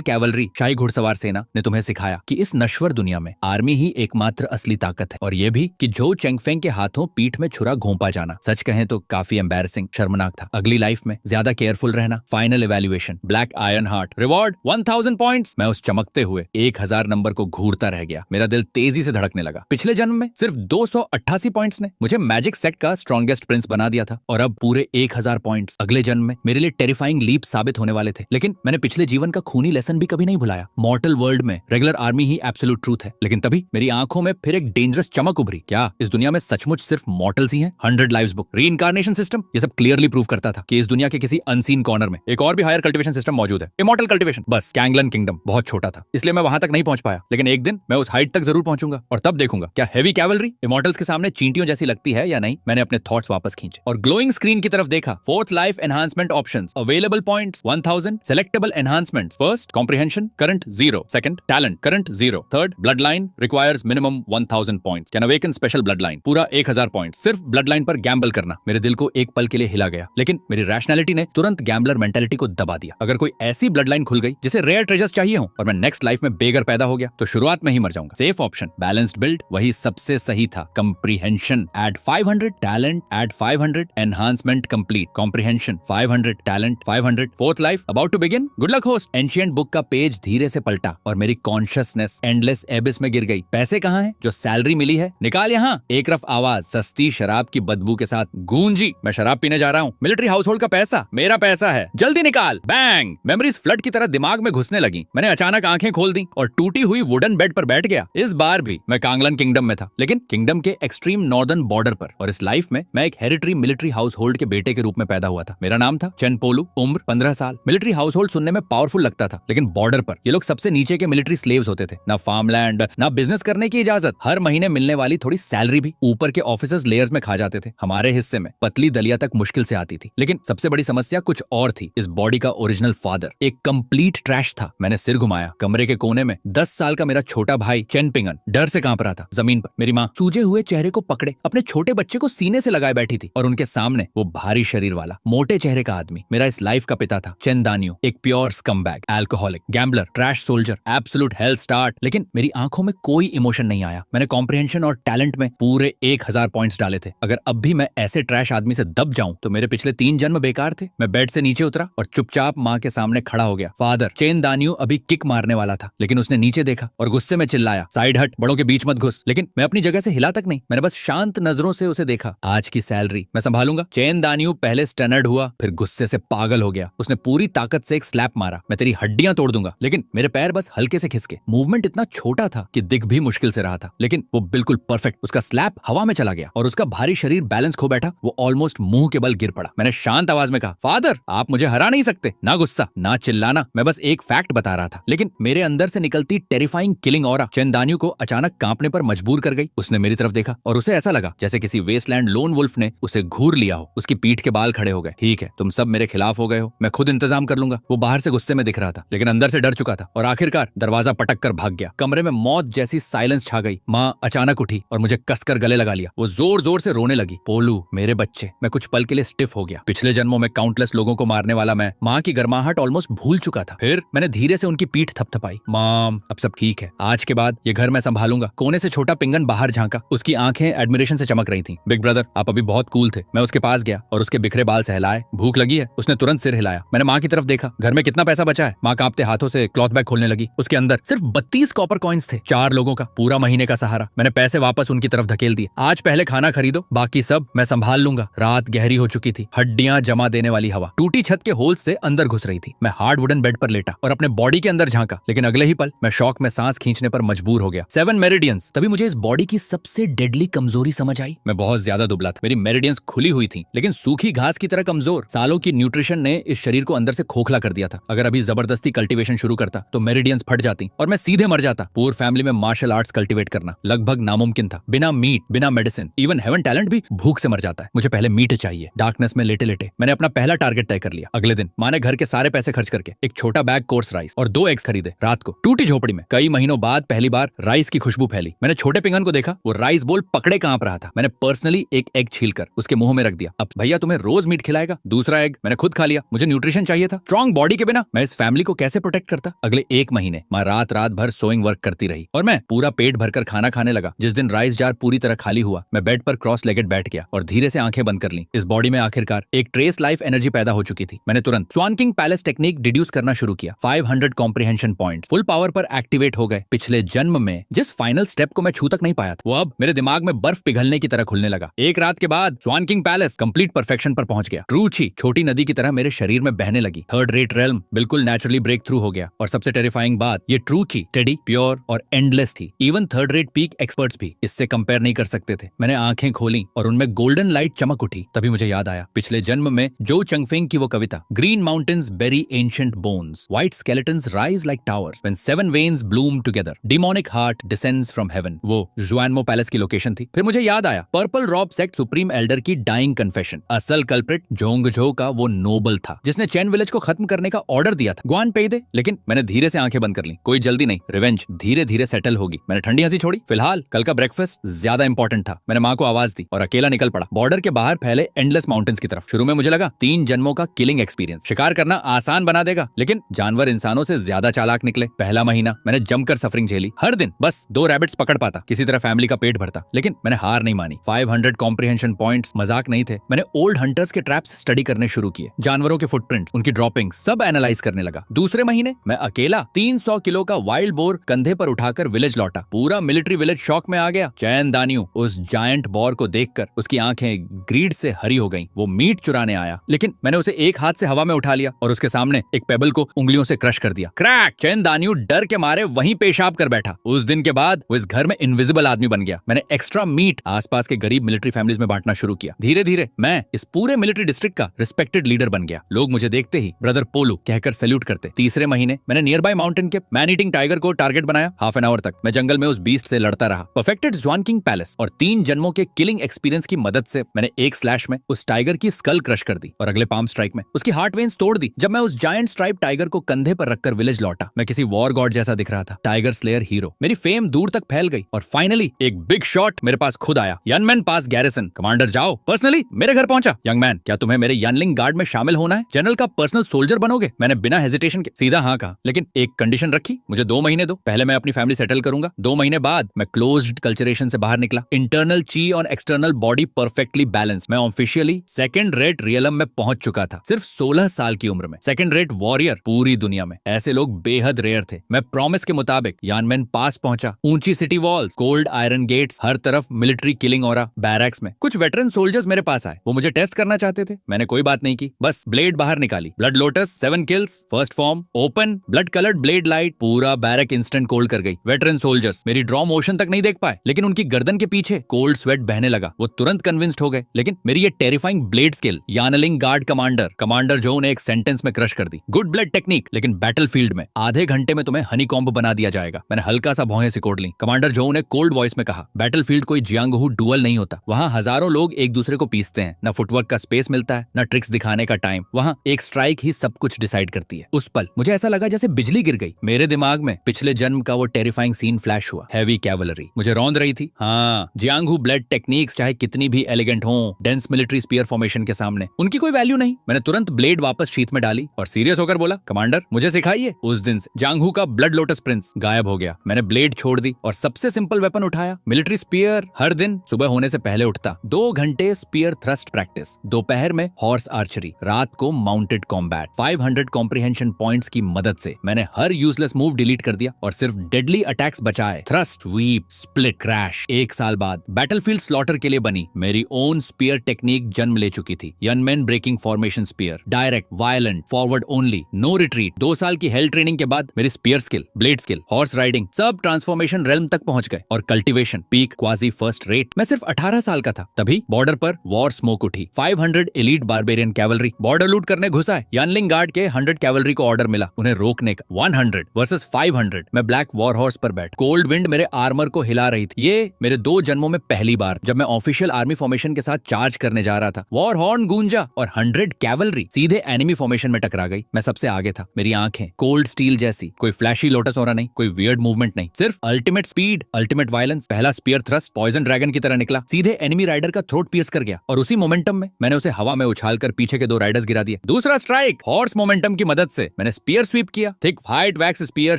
कैवलरी शाही घुड़सवार सेना ने तुम्हें सिखाया कि इस नश्वर दुनिया में आर्मी ही एकमात्र असली ताकत है, और यह भी कि जो चेंगफेंग के हाथों पीठ में छुरा घोंपा जाना सच कहें तो काफी एम्बैरसिंग, शर्मनाक था। अगली लाइफ में ज्यादा केयरफुल रहना। Final evaluation black iron heart reward 1000 points. मैं उस चमकते हुए 1000 नंबर को घूरता रह गया। मेरा दिल तेजी से धड़कने लगा। पिछले जन्म में सिर्फ 288 पॉइंट्स ने मुझे मैजिक सेक्ट का स्ट्रॉन्गेस्ट प्रिंस बना दिया था, और अब पूरे 1000 पॉइंट्स अगले जन्म में मेरे लिए टेरिफाइंग लीप साबित होने वाले थे। लेकिन मैंने पिछले जीवन का खूनी खूनी लेसन भी कभी नहीं भुलाया। मॉर्टल वर्ल्ड में रेगुलर आर्मी ही एब्सोल्यूट ट्रूथ है। लेकिन तभी मेरी आंखों में फिर एक डेंजरस चमक उभरी। क्या इस दुनिया में सचमुच सिर्फ मॉर्टल्स ही हैं? 100 लाइव्स बुक, रीइंकार्नेशन सिस्टम, ये सब क्लियरली प्रूव करता था कि इस दुनिया के किसी अनसीन कॉर्नर में एक और भी हायर कल्टीवेशन सिस्टम मौजूद है, इमॉर्टल कल्टीवेशन। बस कैंगलन किंगडम बहुत छोटा था, इसलिए मैं वहां तक नहीं पहुंच पाया। लेकिन एक दिन मैं उस हाइट तक जरूर पहुंचूंगा और तब देखूंगा क्या हेवी कैवलरी इमॉर्टल्स के सामने चींटियों जैसी लगती है या नहीं। मैंने अपने थॉट्स वापस खींचे और ग्लोइंग स्क्रीन की तरफ देखा। Fourth life enhancement options, available points 1000, selectable enhancements, first comprehension current 0, second talent current 0, third blood line requires minimum 1000 points, can awaken special blood line, पूरा 1000 पॉइंट्स। सिर्फ ब्लड लाइन पर Gamble करना। मेरे दिल को एक पल के लिए हिला गया, लेकिन मेरी रैशनैलिटी ने तुरंत गैम्बलर मेंटालिटी को दबा दिया। अगर कोई ऐसी ब्लड लाइन खुल गई जिसे रेयर ट्रेजर्स चाहिए हो और मैं नेक्स्ट लाइफ में बेगर पैदा हो गया तो शुरुआत में ही मर जाऊंगा। सेफ ऑप्शन, बैलेंस्ड बिल्ड, वही सबसे सही था। Comprehension, add 500, talent add 500, enhancement complete, comprehension 500, talent 500, fourth life about to begin, good luck host. Ancient book का पेज धीरे से पलटा और मेरी कॉन्शियसनेस एंडलेस एबिस में गिर गई। पैसे कहाँ हैं जो सैलरी मिली है? निकाल यहाँ। एक रफ आवाज सस्ती शराब की बदबू के साथ गूंजी। मैं शराब पीने जा रहा हूँ। मिलिट्री हाउस होल्ड का पैसा मेरा पैसा है, जल्दी निकाल। बैंग, मेमोरीज फ्लड की तरह दिमाग में घुसने लगी। मैंने अचानक आंखें खोल दी और टूटी हुई वुडन बेड पर बैठ गया। इस बार भी मैं कांगलन किंगडम में था, लेकिन किंगडम के एक्सट्रीम नॉर्दर्न बॉर्डर पर। और इस लाइफ में मैं एक हेरिटरी मिलिट्री हाउस होल्ड के बेटे के रूप में पैदा हुआ था। मेरा नाम था चेन पोलू, उम्र 15 साल। मिलिट्री हाउस होल्ड सुनने में पावरफुल लगता था, लेकिन बॉर्डर पर ये लोग सबसे नीचे के मिलिट्री स्लेव्स होते थे। ना फार्मलैंड, ना बिजनेस करने की इजाजत। हर महीने मिलने वाली थोड़ी सैलरी भी ऊपर के ऑफिसर्स लेयर्स में खा जाते थे। हमारे हिस्से में पतली दलिया तक मुश्किल से आती थी। लेकिन सबसे बड़ी समस्या कुछ और थी। इस बॉडी का ओरिजिनल फादर एक कंप्लीट ट्रैश था। मैंने सिर घुमाया। कमरे के कोने में 10 साल का मेरा छोटा भाई चेन पिंगन डर से कांप रहा था। जमीन पर मेरी माँ सूजे हुए चेहरे को पकड़े अपने छोटे बच्चे को सीने से लगाए बैठी थी और उनके सामने वो भारी शरीर वाला मोटे चेहरे का आदमी मेरा इस लाइफ का पिता था। चेन दानियो, एक pure scumbag, alcoholic, gambler, trash soldier, absolute hell start. लेकिन मेरी आंखों में कोई इमोशन नहीं आया। मैंने कॉम्प्रिहेंशन और टैलेंट में पूरे 1000 पॉइंट्स डाले थे। अगर अब भी मैं ऐसे ट्रैश आदमी से दब जाऊं तो मेरे पिछले 3 जन्म बेकार थे। मैं बेड से नीचे उतरा और चुपचाप माँ के सामने खड़ा हो गया। फादर चेन दानियो अभी किक मारने वाला था, लेकिन उसने नीचे देखा और गुस्से में चिल्लाया, साइड हट, बड़ों के बीच मत घुस। लेकिन मैं अपनी जगह से हिला तक नहीं। मैंने बस शांत नजरों से उसे देखा। आज की सैलरी मैं संभालूंगा। चेन दानियो पहले स्टनर्ड हुआ, फिर गुस्से से पागल हो गया। उसने पूरी ताकत से एक स्लैप मारा। मैं तेरी हड्डियां तोड़ दूंगा। लेकिन मेरे पैर बस हल्के से खिसके। मूवमेंट इतना छोटा था कि दिख भी मुश्किल से रहा था, लेकिन वो बिल्कुल परफेक्ट। उसका स्लैप हवा में चला गया और उसका भारी शरीर बैलेंस खो बैठा। वो ऑलमोस्ट मुंह के बल गिर पड़ा। मैंने शांत आवाज में कहा, फादर आप मुझे हरा नहीं सकते। ना गुस्सा, ना चिल्लाना, मैं बस एक फैक्ट बता रहा था। लेकिन मेरे अंदर से निकलती टेरिफाइंग किलिंग ऑरा चेन दानियो को अचानक कांपने पर मजबूर कर गई। उसने मेरी तरफ देखा और उसे ऐसा लगा जैसे किसी वेस्टलैंड लोन वुल्फ ने उसे घूर लिया हो। उसकी पीठ के बाल खड़े हो गए। ठीक है, तुम सब मेरे खिलाफ हो गए हो, मैं खुद इंतजाम कर लूंगा। वो बाहर से गुस्से में दिख रहा था, लेकिन अंदर से डर चुका था और आखिरकार दरवाजा पटक कर भाग गया। कमरे में मौत जैसी साइलेंस छा गई। माँ अचानक उठी और मुझे कसकर गले लगा लिया। वो जोर जोर से रोने लगी। पोलू मेरे बच्चे। मैं कुछ पल के लिए स्टिफ हो गया। पिछले जन्मों में काउंटलेस लोगों को मारने वाला मैं माँ की गर्माहट ऑलमोस्ट भूल चुका था। फिर मैंने धीरे से उनकी पीठ थपथपाई। माम अब सब ठीक है, आज के बाद ये घर मैं संभालूंगा। कोने से छोटा पिंगन बाहर झांका। उसकी आंखें एडमिरेशन से चमक रही थीं। बिग ब्रदर आप अभी बहुत कूल थे। मैं उसके पास गया और उसके बिखरे बाल सहलाए। भूख लगी है? उसने तुरंत सिर हिलाया। मैंने माँ की तरफ देखा। घर में कितना पैसा बचा है? माँ कांपते हाथों से क्लॉथ बैग खोलने लगी। उसके अंदर सिर्फ 32 कॉपर कॉइन्स थे। 4 लोगों का पूरा महीने का सहारा। मैंने पैसे वापस उनकी तरफ धकेल दिए। आज पहले खाना खरीदो, बाकी सब मैं संभाल लूंगा। रात गहरी हो चुकी थी। हड्डियां जमा देने वाली हवा टूटी छत के होल से अंदर घुस रही थी। मैं हार्ड वुडन बेड पर लेटा और अपने बॉडी के अंदर झांका, लेकिन अगले ही पल मैं शॉक में सांस खींचने पर मजबूर हो गया। 7 मेरिडियंस। तभी मुझे इस बॉडी की सबसे डेडली कमजोरी समझ आई। मैं बहुत ज्यादा दुबला था। मेरी मेरिडियंस खुली हुई थी, लेकिन सूखी घास की तरह कमजोर। सालों की न्यूट्रिशन ने इस शरीर को अंदर से खोखला कर दिया था। अगर अभी जबरदस्ती कल्टीवेशन शुरू करता तो मेरिडियंस फट जाती और मैं सीधे मर जाता। पूर फैमिली में मार्शल आर्ट्स कल्टीवेट करना लगभग नामुमकिन था। बिना मीट, बिना मेडिसिन, इवन हेवन टैलेंट भी भूख से मर जाता है। मुझे पहले मीट चाहिए। डार्कनेस में लेटे लेटे मैंने अपना पहला टारगेट तय कर लिया। अगले दिन माँ ने घर के सारे पैसे खर्च करके एक छोटा बैग कोर्स राइस और 2 एग्स खरीदे। रात को टूटी झोपड़ी में कई महीनों बाद पहली बार राइस की खुशबू फैली। मैंने छोटे पिंगन को देखा। वो राइस बोल पकड़े कांप रहा था। मैंने पर्सनली एक एग छीलकर उसके मुंह में रख दिया। अब भैया तुम्हें रोज मीट खिलाएगा। दूसरा एग मैंने खुद खा लिया। मुझे न्यूट्रिशन चाहिए था। स्ट्रॉन्ग बॉडी के बिना मैं इस फैमिली को कैसे प्रोटेक्ट करता? अगले 1 महीने माँ रात रात भर सोइंग वर्क करती रही और मैं पूरा पेट भरकर खाना खाने लगा। जिस दिन राइस जार पूरी तरह खाली हुआ, मैं बेड पर क्रॉस लेगेड बैठ गया और धीरे से आंखें बंद कर ली। इस बॉडी में आखिरकार एक ट्रेस लाइफ एनर्जी पैदा हो चुकी थी। मैंने तुरंत स्वान किंग पैलेस टेक्निक डिड्यूस करना शुरू किया। 500 कॉम्प्रिहेंशन पॉइंट्स फुल पावर पर एक्टिवेट हो गए। पिछले जन्म में जिस फाइनल स्टेप को मैं छू तक नहीं पाया था, वो अब मेरे दिमाग में बर्फ पिघलने की तरह खुलने लगा। एक रात के बाद स्वान किंग पैलेस कंप्लीट परफेक्शन पर पहुंच गया। ट्रू ची छोटी नदी की तरह मेरे शरीर में बहने लगी। थर्ड रेट रेल्म बिल्कुल नेचुरली फाइनली ब्रेक थ्रू हो गया। और सबसे टेरिफाइंग बात, ये ट्रू थी, स्टेडी, प्योर और एंडलेस थी। Even third rate peak experts भी इससे कंपेयर नहीं कर सकते थे। मैंने आंखें खोली और उनमें गोल्डन लाइट चमक उठी। तभी मुझे याद आया पिछले जन्म में जो चंगफेंग की वो कविता, green mountains bury ancient bones, white skeletons rise like towers, when seven veins bloom together, demonic heart descends from heaven. वो जुआनमो पैलेस की लोकेशन थी। फिर मुझे याद आया purple robe sect supreme elder की डाइंग कन्फेशन। असल कल्प्रिट जोंगझो का वो नोबल था जिसने चैन विलेज को खत्म करने का ऑर्डर दिया था। ग्वान पे दे। लेकिन मैंने धीरे से आंखें बंद कर ली। कोई जल्दी नहीं, रिवेंज धीरे धीरे सेटल होगी। मैंने ठंडी हंसी छोड़ी। फिलहाल कल का ब्रेकफास्ट ज्यादा इंपॉर्टेंट था। मैंने माँ को आवाज दी और अकेला निकल पड़ा बॉर्डर के बाहर फैले एंडलेस माउंटेन्स की तरफ। शुरू में मुझे लगा 3 जन्मों का किलिंग एक्सपीरियंस शिकार करना आसान बना देगा, लेकिन जानवर इंसानों से ज्यादा चालाक निकले। पहला महीना मैंने जमकर सफरिंग झेली। हर दिन बस 2 रैबिट्स पकड़ पाता, किसी तरह फैमिली का पेट भरता। लेकिन मैंने हार नहीं मानी। 500 कॉम्प्रिहेंशन पॉइंट्स मजाक नहीं थे। मैंने ओल्ड हंटर्स के ट्रैप्स स्टडी करने शुरू किए, जानवरों के फुटप्रिंट्स, उनकी ड्रॉपिंग्स सब एनालाइज करने लगा। दूसरे महीने मैं अकेला 300 किलो का वाइल्ड बोर कंधे पर उठाकर विलेज लौटा। पूरा मिलिट्री विलेज शॉक में आ गया। चैन दानियू उस जायंट बॉर को देखकर उसकी आंखें ग्रीड से हरी हो गईं। वो मीट चुराने आया, लेकिन मैंने उसे एक हाथ से हवा में उठा लिया और उसके सामने एक पेबल को उंगलियों से क्रश कर दिया। क्रैक! चैन दानियू डर के मारे वहीं पेशाब कर बैठा। उस दिन के बाद वो इस घर में इनविजिबल आदमी बन गया। मैंने एक्स्ट्रा मीट आसपास के गरीब मिलिट्री फैमिलीज में बांटना शुरू किया। धीरे धीरे मैं इस पूरे मिलिट्री डिस्ट्रिक्ट का रिस्पेक्टेड लीडर बन गया। लोग मुझे देखते ही ब्रदर पोलू कहकर सैल्यूट करते। तीसरे महीने मैंने नियर बाय माउंटेन के मैन ईटिंग टाइगर को टारगेट बनाया। हाफ एन आवर तक मैं जंगल में उस बीस्ट से लड़ता रहा। परफेक्टेड जुआन किंग पैलेस और 3 जन्मों के किलिंग एक्सपीरियंस की मदद से मैंने एक स्लैश में उस टाइगर की स्कल क्रश कर दी और अगले पाम स्ट्राइक में उसकी हार्ट वेन्स तोड़ दी। जब मैं उस जायंट स्ट्राइप टाइगर को कंधे पर रखकर विलेज लौटा, मैं किसी वॉर गॉड जैसा दिख रहा था, टाइगर स्लेयर हीरो। मेरी फेम दूर तक फैल गई और फाइनली एक बिग शॉट मेरे पास खुद आया। यनमैन पास गैरिसन, कमांडर जाओ पर्सनली मेरे घर पहुंचा। यंग मैन, क्या तुम्हें मेरे यानलिंग गार्ड में शामिल होना है? जनरल का पर्सनल सोल्जर बनोगे? मैंने बिना हेजिटेशन के सीधा हाँ कहा, लेकिन एक कंडीशन रखी, मुझे 2 महीने दो। पहले मैं अपनी फैमिली सेटल करूंगा। 2 महीने बाद मैं क्लोज्ड कल्चरेशन से बाहर निकला। इंटरनल ची और एक्सटर्नल बॉडी परफेक्टली बैलेंस। मैं ऑफिशियली सेकंड रेट रियलम में पहुंच चुका था, सिर्फ 16 साल की उम्र में। सेकंड रेट वॉरियर पूरी दुनिया में। ऐसे लोग बेहद रेयर थे। मैं प्रॉमिस के मुताबिक यानमैन पास पहुंचा। ऊंची city walls, cold iron gates, हर तरफ मिलिट्री किलिंग ऑरा। बैरक्स में कुछ वेटरन सोल्जर्स मेरे पास आए। वो मुझे टेस्ट करना चाहते थे। मैंने कोई बात नहीं की, बस ब्लेड बाहर निकाली। Blood lotus, 7 kills, first form, open, blood coloured blade light, पूरा बैरक इंस्टेंट कोल्ड कर गई। वेटरन सोल्जर्स मेरी ड्रॉ मोशन तक नहीं देख पाए, लेकिन उनकी गर्दन के पीछे कोल्ड स्वेट बहने लगा। वो तुरंत कन्विंस्ड हो गए। लेकिन मेरी ये terrifying blade skill Yanling guard commander जो ने एक सेंटेंस में क्रश कर दी। गुड ब्लड टेक्निक, लेकिन बैटलफील्ड में आधे घंटे में तुम्हें हनी कॉम्ब बना दिया जाएगा। मैंने हल्का सा भौहें सिकोड़ ली। कमांडर जो ने कोल्ड वॉइस में कहा, बैटलफील्ड कोई जियांगहू डुअल नहीं होता। वहाँ हजारों लोग एक दूसरे को पीसते हैं। न फुटवर्क का स्पेस मिलता है, न ट्रिक्स दिखाने का टाइम। वहाँ एक स्ट्राइक ही सब कुछ डिसाइड करती है। उस पल मुझे ऐसा लगा जैसे बिजली गिर गई। मेरे दिमाग में पिछले जन्म का वो टेरिफाइंग सीन फ्लैश हुआ। हैवी कैवलरी मुझे रौंद रही थी। हाँ, जियांगहू ब्लड टेक्निक्स चाहे कितनी भी एलिगेंट हो, डेंस मिलिट्री स्पीयर फॉर्मेशन के सामने उनकी कोई वैल्यू नहीं। मैंने तुरंत ब्लेड वापस शीथ में डाली और सीरियस होकर बोला, कमांडर मुझे सिखाइए। उस दिन से जियांगहू का ब्लड लोटस प्रिंस गायब हो गया। मैंने ब्लेड छोड़ दी और सबसे सिंपल वेपन उठाया, मिलिट्री स्पीयर। हर दिन सुबह होने से पहले उठता, 2 घंटे स्पीयर थ्रस्ट प्रैक्टिस, दोपहर में हॉर्स आर्चरी, रात को माउंटेड कॉम्बैट। 500 कॉम्प्रिहेंशन पॉइंट्स की मदद से मैंने हर यूजलेस मूव डिलीट कर दिया और सिर्फ डेडली अटैक्स बचाए। Thrust, weep, split, crash. 1 साल बाद बैटलफील्ड स्लॉटर के लिए बनी मेरी ओन स्पीयर टेक्निक जन्म ले चुकी थी। Yanmen breaking formation spear, direct, violent, forward only, no retreat. 2 साल की हेल ट्रेनिंग के बाद मेरी spear skill, blade skill, horse riding सब ट्रांसफॉर्मेशन रेल्म तक पहुंच गए और cultivation peak quasi first rate. मैं सिर्फ 18 साल का था। तभी बॉर्डर पर वॉर स्मोक उठी। 500 एलीट बारबेरियन कैवलरी बॉर्डर लूट करने घुस आए। यानलिंग गार्ड के 100 कैवलरी को ऑर्डर मिला उन्हें रोकने का। 100 वर्सेस 500। मैं ब्लैक वॉर हॉर्स पर बैठ, कोल्ड विंड मेरे आर्मर को हिला रही थी। ये मेरे 2 जन्मों में पहली बार जब मैं ऑफिशियल आर्मी फॉर्मेशन के साथ चार्ज करने जा रहा था। वॉर हॉर्न गूंजा और 100 कैवलरी सीधे एनिमी फॉर्मेशन में टकरा गई। मैं सबसे आगे था। मेरी आंखें कोल्ड स्टील जैसी, कोई फ्लैशी लोटस ऑरा नहीं, कोई वियर्ड मूवमेंट नहीं, सिर्फ अल्टीमेट स्पीड, अल्टीमेट वायलेंस। पहला स्पीयर थ्रस्ट पॉइजन ड्रैगन की तरह निकला, सीधे एनिमी राइडर का थ्रोट पियर्स कर गया और उसी मोमेंटम में मैंने उसे हवा में उछालकर पीछे के 2 राइडर्स गिरा दिए। दूसरा स्ट्राइक, हॉर्स मोमेंटम की मदद से मैंने स्पीयर स्वीप किया। Thick white wax spear